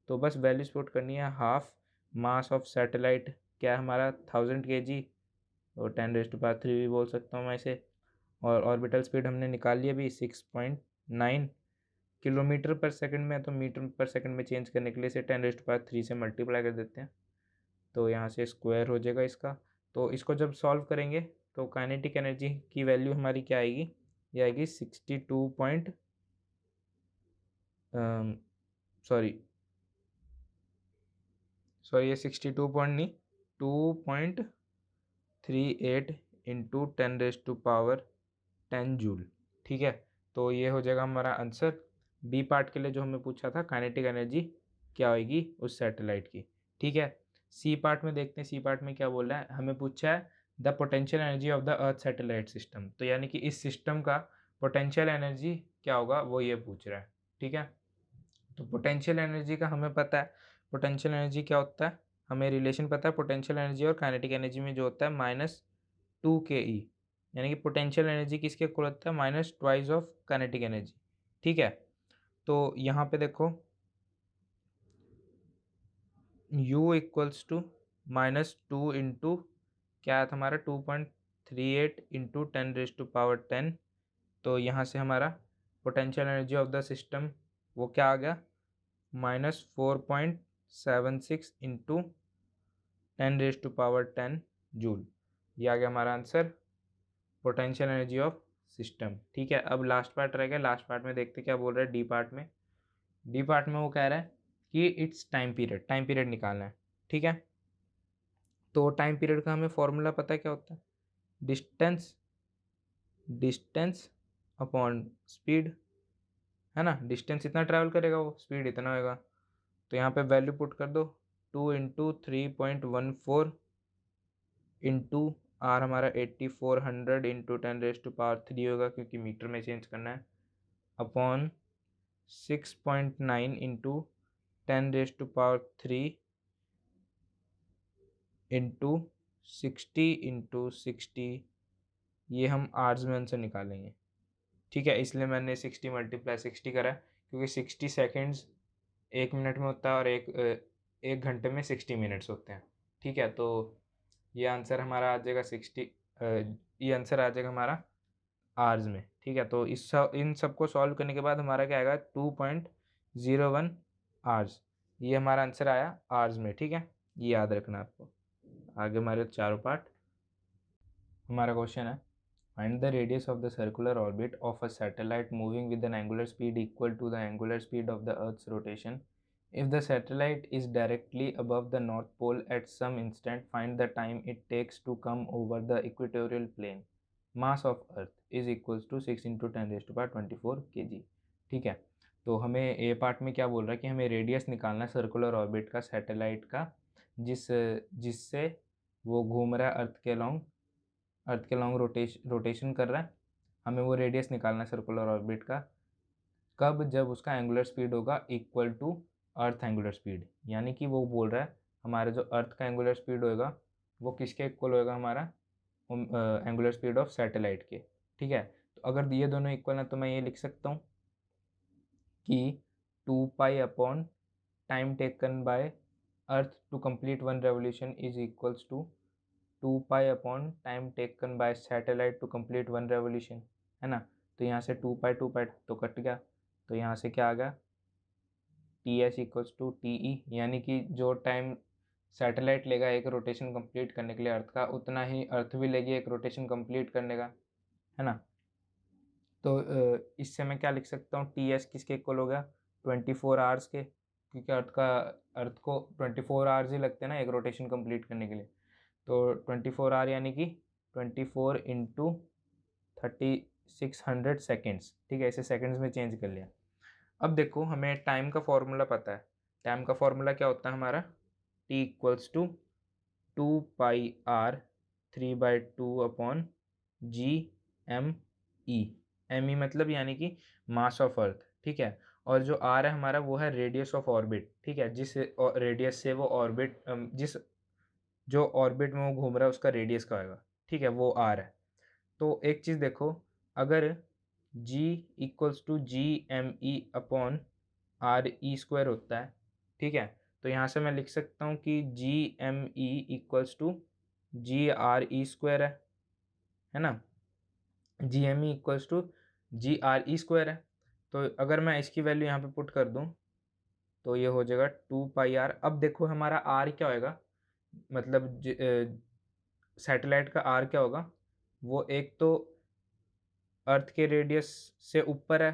तो बस वैल्यूज पुट करनी है, हाफ मास ऑफ सैटेलाइट क्या है हमारा 1000 kg, और 10⁻3 भी बोल सकता हूँ मैं इसे। और ऑर्बिटल स्पीड हमने निकाल लिया अभी 6.9 किलोमीटर पर सेकंड में, तो मीटर पर सेकंड में चेंज करने के लिए इसे 10⁻3 से मल्टीप्लाई कर देते हैं, तो यहाँ से स्क्वायर हो जाएगा इसका। तो इसको जब सॉल्व करेंगे तो काइनेटिक एनर्जी की वैल्यू हमारी क्या आएगी, ये आएगी सॉरी सॉरी ये 62 पॉइंट नहीं, 2.38 इंटू 10⁻10 जूल। ठीक है, तो ये हो जाएगा हमारा आंसर। बी पार्ट के लिए जो हमें पूछा था काइनेटिक एनर्जी क्या होगी उस सैटेलाइट की। ठीक है, सी पार्ट में देखते हैं, सी पार्ट में क्या बोल रहा है, हमें पूछा है the potential energy of the earth satellite system. तो यानी कि इस सिस्टम का पोटेंशियल एनर्जी क्या होगा वो ये पूछ रहा है। ठीक है, तो पोटेंशियल एनर्जी का हमें पता है, पोटेंशियल एनर्जी क्या होता है, हमें रिलेशन पता है पोटेंशियल एनर्जी और काइनेटिक एनर्जी में जो होता है -2ke, यानी कि पोटेंशियल एनर्जी किसके इक्वल होता है, minus twice of kinetic energy. ठीक है, तो यहाँ पे देखो u इक्वल्स टू -2 इंटू क्या है हमारा 2.38 इंटू 10⁻10। तो यहाँ से हमारा potential energy of the system वो क्या आ गया, -4.76 इंटू 10⁻10 जूल। ये आ गया हमारा answer, potential energy of system. ठीक है, अब लास्ट पार्ट रह गया, लास्ट पार्ट में देखते क्या बोल रहा है डी पार्ट में। डी पार्ट में वो कह रहा है कि इट्स टाइम पीरियड निकालना है। ठीक है, तो टाइम पीरियड का हमें फॉर्मूला पता है क्या होता है, डिस्टेंस डिस्टेंस अपॉन स्पीड, है ना, डिस्टेंस इतना ट्रैवल करेगा वो स्पीड इतना होगा। तो यहाँ पे वैल्यू पुट कर दो, 2 इंटू 3.14 इंटू आर हमारा 8400 इंटू 10⁻³ होगा क्योंकि मीटर में चेंज करना है, अपॉन 6.9 इंटू 10⁻³ इंटू 60 ये हम आर्स में आंसर निकालेंगे। ठीक है, इसलिए मैंने 60 × 60 करा है क्योंकि 60 सेकेंड्स 1 मिनट में होता है और एक घंटे में 60 मिनट्स होते हैं। ठीक है, तो ये आंसर हमारा आ जाएगा 60, ये आंसर आ जाएगा हमारा आर्स में। ठीक है, तो इन सबको सॉल्व करने के बाद हमारा क्या आएगा 2.01 आर्स, ये हमारा आंसर आया आर्स में। ठीक है, ये याद रखना आपको। आगे हमारे चारों पार्ट, हमारा क्वेश्चन है find the radius of the circular orbit of a satellite moving with an angular speed equal to the angular speed of the earth's rotation. If the satellite is directly above the North Pole at some instant, find the time it takes to come over the equatorial plane. Mass of Earth is equals to 6 into 10⁻24 kg। ठीक है, तो हमें ए part में क्या बोल रहा है कि हमें रेडियस निकालना है सर्कुलर ऑर्बिट का सैटेलाइट का, जिससे वो घूम रहा है अर्थ के लॉन्ग रोटेशन कर रहा है। हमें वो रेडियस निकालना है सर्कुलर ऑर्बिट का, कब, जब उसका एंगुलर स्पीड होगा equal to earth angular speed, यानी कि वो बोल रहा है हमारा जो अर्थ का एंगुलर स्पीड होगा वो किसके इक्वल होगा, हमारा एंगुलर स्पीड ऑफ सैटेलाइट के। ठीक है, तो अगर ये दोनों इक्वल है तो मैं ये लिख सकता हूँ कि 2 pi upon time taken by earth to complete one revolution is equals to 2 pi upon time taken by satellite to complete one revolution, है ना। तो यहाँ से 2 पाई तो कट गया, तो यहाँ से क्या आ गया TS इक्वल्स टू TE, यानी कि जो टाइम सैटेलाइट लेगा एक रोटेशन कंप्लीट करने के लिए अर्थ का, उतना ही अर्थ भी लेगी एक रोटेशन कंप्लीट करने का, है ना। तो इससे मैं क्या लिख सकता हूँ, TS किसके इक्वल हो गया 24 आवर्स के, क्योंकि अर्थ को 24 आवर्स ही लगते हैं ना एक रोटेशन कंप्लीट करने के लिए। तो 24 आवर यानी कि 24 इंटू 3600 सेकेंड्स। ठीक है, इसे सेकेंड्स में चेंज कर लिया। अब देखो हमें टाइम का फॉर्मूला पता है, टाइम का फॉर्मूला क्या होता है हमारा, T equals to 2 pi R 3/2 upon GME। ME मतलब यानी कि मास ऑफ अर्थ। ठीक है, और जो R है हमारा वो है रेडियस ऑफ ऑर्बिट। ठीक है, जिस रेडियस से वो ऑर्बिट जिस जो ऑर्बिट में वो घूम रहा है उसका रेडियस का होगा। ठीक है, वो R है। तो एक चीज़ देखो, अगर G equals to GME upon RE² होता है, ठीक है, तो यहाँ से मैं लिख सकता हूँ कि GME इक्वल्स टू GRE² है ना, GME इक्वल्स टू GRE² है। तो अगर मैं इसकी वैल्यू यहाँ पे पुट कर दूँ तो ये हो जाएगा 2 पाई R। अब देखो हमारा R क्या होएगा, मतलब सैटेलाइट का R क्या होगा, वो एक तो अर्थ के रेडियस से ऊपर है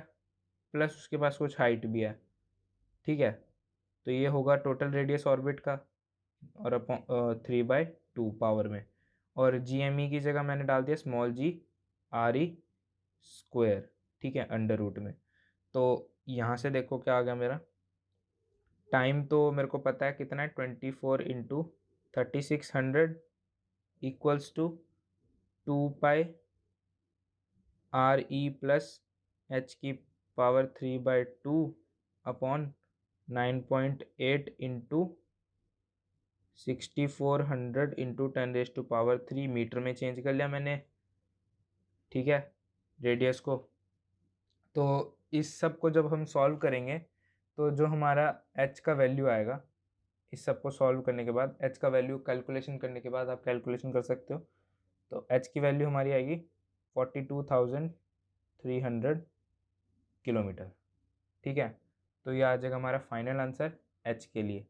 प्लस उसके पास कुछ हाइट भी है, ठीक है। तो ये होगा टोटल रेडियस ऑर्बिट का, और अपॉन 3/2 पावर में, और GME की जगह मैंने डाल दिया स्मॉल g RE स्क्वायर, ठीक है, अंडर रूट में। तो यहाँ से देखो क्या आ गया मेरा टाइम, तो मेरे को पता है कितना है, 24 into 3600 equals to 2 pi RE plus h की power 3/2 upon 9.8 into 6400 into 10⁻³ metre में चेंज कर लिया मैंने, ठीक है, रेडियस को। तो इस सब को जब हम सॉल्व करेंगे तो जो हमारा h का वैल्यू आएगा, इस सब को सॉल्व करने के बाद h का वैल्यू कैलकुलेशन करने के बाद आप कैलकुलेशन कर सकते हो। तो h की वैल्यू हमारी आएगी 42,300 किलोमीटर, ठीक है। तो ये आ जाएगा हमारा फाइनल आंसर h के लिए।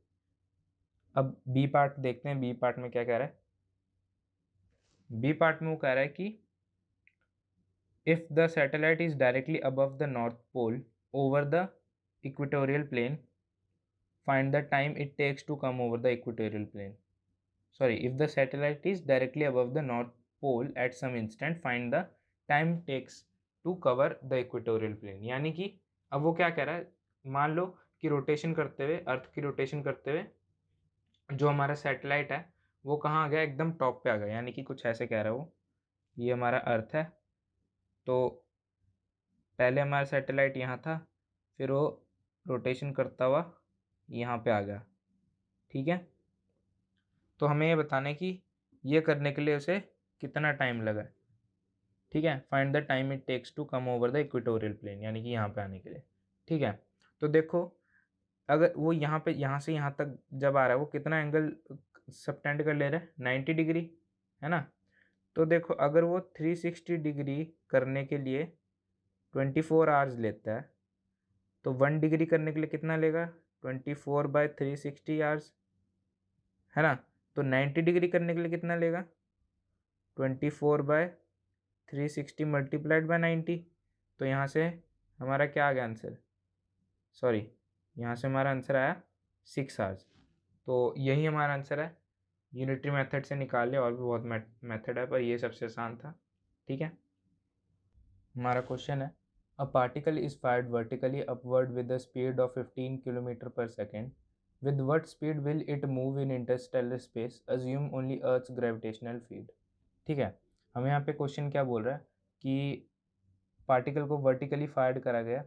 अब बी पार्ट देखते हैं, बी पार्ट में क्या कह रहा है। बी पार्ट में वो कह रहा है कि if the satellite is directly above the north pole over the equatorial plane, find the time it takes to come over the equatorial plane. Sorry, if the satellite is directly above the north pole at some instant, find the time takes to cover the equatorial plane. यानी कि अब वो क्या कह रहा है, मान लो कि रोटेशन करते हुए, अर्थ की रोटेशन करते हुए जो हमारा सैटेलाइट है वो कहाँ आ गया, एकदम टॉप पे आ गया। यानी कि कुछ ऐसे कह रहा है वो, ये हमारा अर्थ है, तो पहले हमारा सैटेलाइट यहाँ था, फिर वो रोटेशन करता हुआ यहाँ पे आ गया, ठीक है। तो हमें ये बताना है कि ये करने के लिए उसे कितना टाइम लगा, ठीक है। Find the time it takes to come over the equatorial plane, यानी कि यहाँ पे आने के लिए, ठीक है। तो देखो अगर वो यहाँ पे, यहाँ से यहाँ तक जब आ रहा है, वो कितना एंगल सबटेंड कर ले रहा है, 90 डिग्री, है ना। तो देखो अगर वो 360 डिग्री करने के लिए 24 आवर्स लेता है, तो 1 डिग्री करने के लिए कितना लेगा, 24/360 आवर्स, है ना। तो 90 डिग्री करने के लिए कितना लेगा, 24/360 मल्टीप्लाइड बाय 90। तो यहाँ से हमारा क्या आ गया आंसर, सॉरी, यहाँ से हमारा आंसर आया 6 आवर्स। तो यही हमारा आंसर है। यूनिटरी मेथड से निकाल लिया, और भी बहुत मेथड है, पर ये सबसे आसान था, ठीक है। हमारा क्वेश्चन है, a particle is fired vertically upward with the speed of 15 kilometre per second, with what speed will it move in interstellar space, assume only earth's gravitational field, ठीक है। हमें यहाँ पे क्वेश्चन क्या बोल रहा है कि पार्टिकल को वर्टिकली फायर्ड करा गया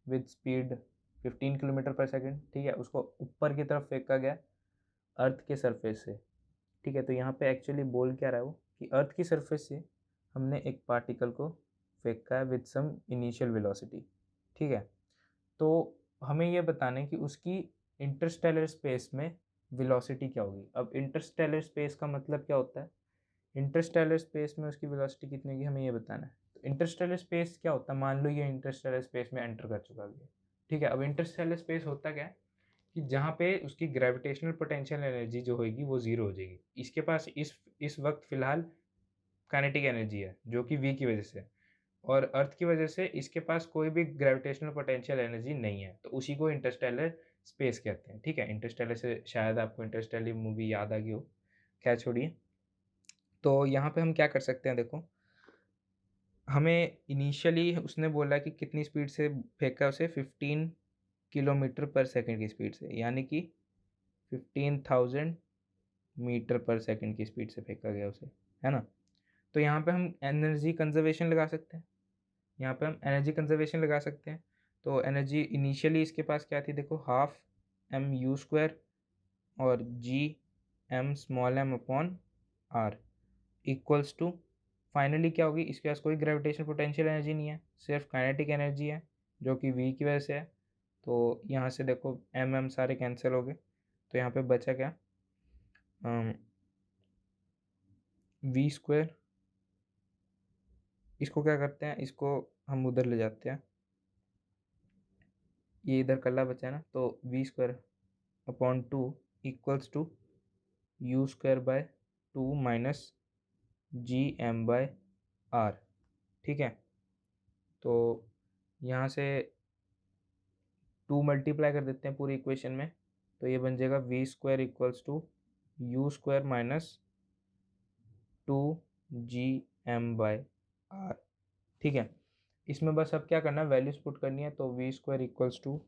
with speed 15 kilometre per second, ठीक है, उसको ऊपर की तरफ फेंका गया अर्थ के सरफेस से, ठीक है। तो यहाँ पे एक्चुअली बोल क्या रहा है वो, कि अर्थ की सरफेस से हमने एक पार्टिकल को फेंका है विद सम इनिशियल वेलोसिटी, ठीक है। तो हमें ये बताना है कि उसकी इंटरस्टेलर स्पेस में वेलोसिटी क्या होगी। अब इंटरस्टेलर स्पेस का मतलब क्या होता है, इंटरस्टेलर स्पेस में उसकी वेलोसिटी कितनी होगी, हमें ये बताना है। तो इंटरस्टेलर स्पेस क्या होता है, मान लो ये इंटरस्टेलर स्पेस में एंटर कर चुका है, ठीक है। अब इंटरस्टेलर स्पेस होता क्या है कि जहाँ पे उसकी ग्रेविटेशनल पोटेंशियल एनर्जी जो होगी वो ज़ीरो हो जाएगी। इसके पास इस वक्त फ़िलहाल काइनेटिक एनर्जी है जो कि वी की वजह से, और अर्थ की वजह से इसके पास कोई भी ग्रेविटेशनल पोटेंशियल एनर्जी नहीं है। तो उसी को इंटरस्टेलर स्पेस कहते हैं, ठीक है। इंटरस्टेलर से शायद आपको इंटरस्टेलर मूवी याद आ गई हो, खैर छोड़िए। तो यहाँ पे हम क्या कर सकते हैं, देखो हमें इनिशियली उसने बोला कि कितनी स्पीड से फेंका उसे, 15 किलोमीटर पर सेकंड की स्पीड से, यानी कि 15,000 मीटर पर सेकंड की स्पीड से फेंका गया उसे, है ना। तो यहाँ पे हम एनर्जी कंजर्वेशन लगा सकते हैं, यहाँ पे हम एनर्जी कंजर्वेशन लगा सकते हैं। तो एनर्जी इनिशियली इसके पास क्या थी, देखो हाफ mU² और G m/m/r equals to, finally क्या होगी, इसके पास कोई ग्रेविटेशन पोटेंशियल एनर्जी नहीं है, सिर्फ काइनेटिक एनर्जी है जो कि v की वजह से है। तो यहाँ से देखो m सारे कैंसिल हो गए, तो यहाँ पे बचा क्या, v², इसको क्या करते हैं, इसको हम उधर ले जाते हैं, ये इधर कल्ला बचा है ना, तो v²/2 equals to u²/2 minus Gm/r, ठीक है। तो यहाँ से 2 मल्टीप्लाई कर देते हैं पूरी इक्वेशन में, तो ये बन जाएगा V square equals to U square minus 2gm/r। ठीक है, इसमें बस अब क्या करना है, वैल्यूज पुट करनी है। तो वी स्क्वायर इक्वल्स टू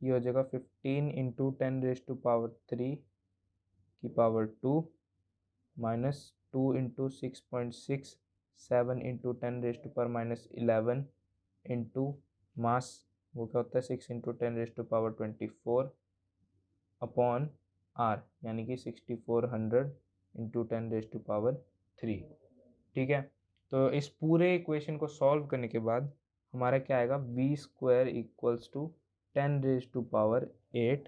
ये हो जाएगा 15 इंटू 10⁻³ की power 2 minus 2 into 6.6 7 into 10⁻11 into mass, वो क्या होता है 6 इंटू 10⁻24 अपॉन आर, यानी कि 6400 इंटू 10⁻3। ठीक है, तो इस पूरे इक्वेशन को सॉल्व करने के बाद हमारा क्या आएगा, वी स्क्वायर इक्वल्स टू 10⁻8।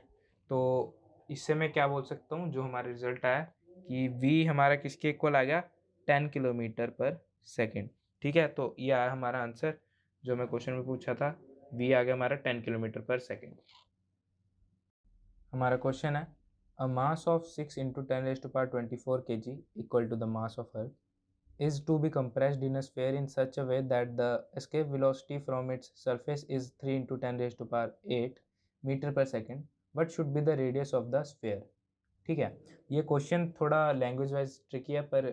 तो इससे मैं क्या बोल सकता हूँ, जो हमारा रिजल्ट आया कि v हमारा किसके इक्वल आ गया, 10 किलोमीटर पर सेकेंड। ठीक है, तो ये आया हमारा आंसर जो मैं क्वेश्चन में पूछा था, v आ गया हमारा 10 किलोमीटर पर सेकेंड। हमारा क्वेश्चन है, a mass of 6 into 10⁻24 kg equal to the mass of earth is to be compressed in a sphere in such a way that the escape velocity from its surface is 3 into 10⁸ meter per second. What should be the radius of the sphere? ठीक है, ये question थोड़ा language wise tricky है, पर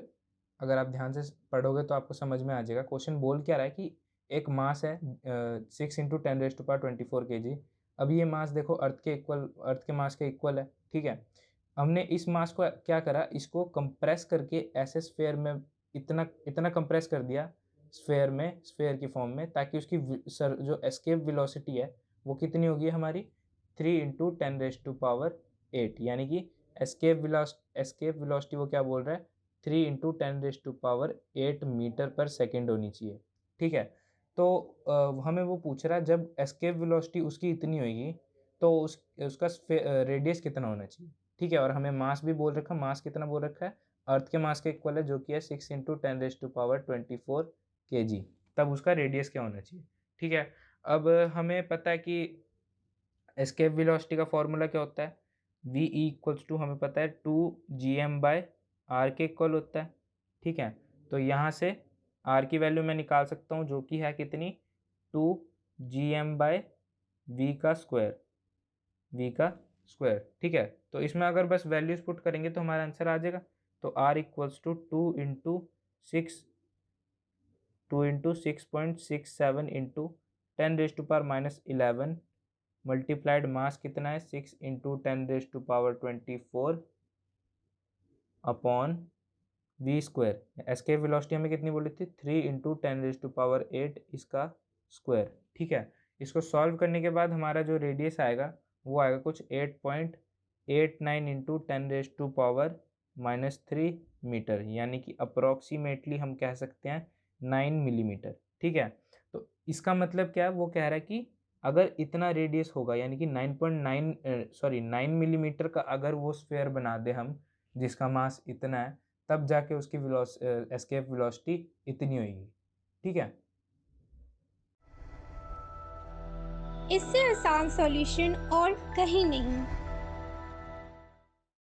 अगर आप ध्यान से पढ़ोगे तो आपको समझ में आ जाएगा। क्वेश्चन बोल क्या रहा है कि एक मास है 6 इंटू 10⁻24 kg। अब ये मास देखो अर्थ के मास के इक्वल है। ठीक है, हमने इस मास को क्या करा, इसको कंप्रेस करके ऐसे स्फेयर में इतना कंप्रेस कर दिया स्फेयर की फॉर्म में, ताकि उसकी जो एस्केप वेलोसिटी है वो कितनी होगी हमारी, 3 इंटू 10⁸, यानी कि एस्केप वेलोसिटी वो क्या बोल रहा है, 3 इंटू 10⁸ मीटर पर सेकेंड होनी चाहिए। ठीक है, तो हमें वो पूछ रहा है जब एस्केप वेलोसिटी उसकी इतनी होगी तो उसका रेडियस कितना होना चाहिए। ठीक है, और हमें मास भी बोल रखा, मास कितना बोल रखा है, अर्थ के मास के इक्वल है जो कि है 6 इंटू 10⁻24 kg, तब उसका रेडियस क्या होना चाहिए। ठीक है, अब हमें पता है कि एस्केप वेलोसिटी का फॉर्मूला क्या होता है, v इक्वल्स टू हमें पता है 2gm/r के इक्वल होता है। ठीक है, तो यहाँ से r की वैल्यू मैं निकाल सकता हूँ जो कि है कितनी, 2gm/v का स्क्वायर। ठीक है, तो इसमें अगर बस वैल्यूज पुट करेंगे तो हमारा आंसर आ जाएगा। तो r equals to 2 into 6.67 into 10⁻11 multiplied mass कितना है, 6 into 10⁻24 upon v square. Escape velocity हमें कितनी बोली थी, 3 इंटू 10⁸ इसका स्क्वायर। ठीक है, इसको सॉल्व करने के बाद हमारा जो रेडियस आएगा वो आएगा कुछ 8.89 इंटू 10⁻³ मीटर, यानी कि अप्रोक्सीमेटली हम कह सकते हैं 9 मिलीमीटर। ठीक है, तो इसका मतलब क्या है, वो कह रहा है कि अगर इतना रेडियस होगा, यानी कि 9 मिलीमीटर का अगर वो स्फेयर बना दे हम जिसका मास इतना है, तब जाके उसकी एस्केप वेलोसिटी इतनी होगी। ठीक है, इससे आसान सॉल्यूशन और कहीं नहीं।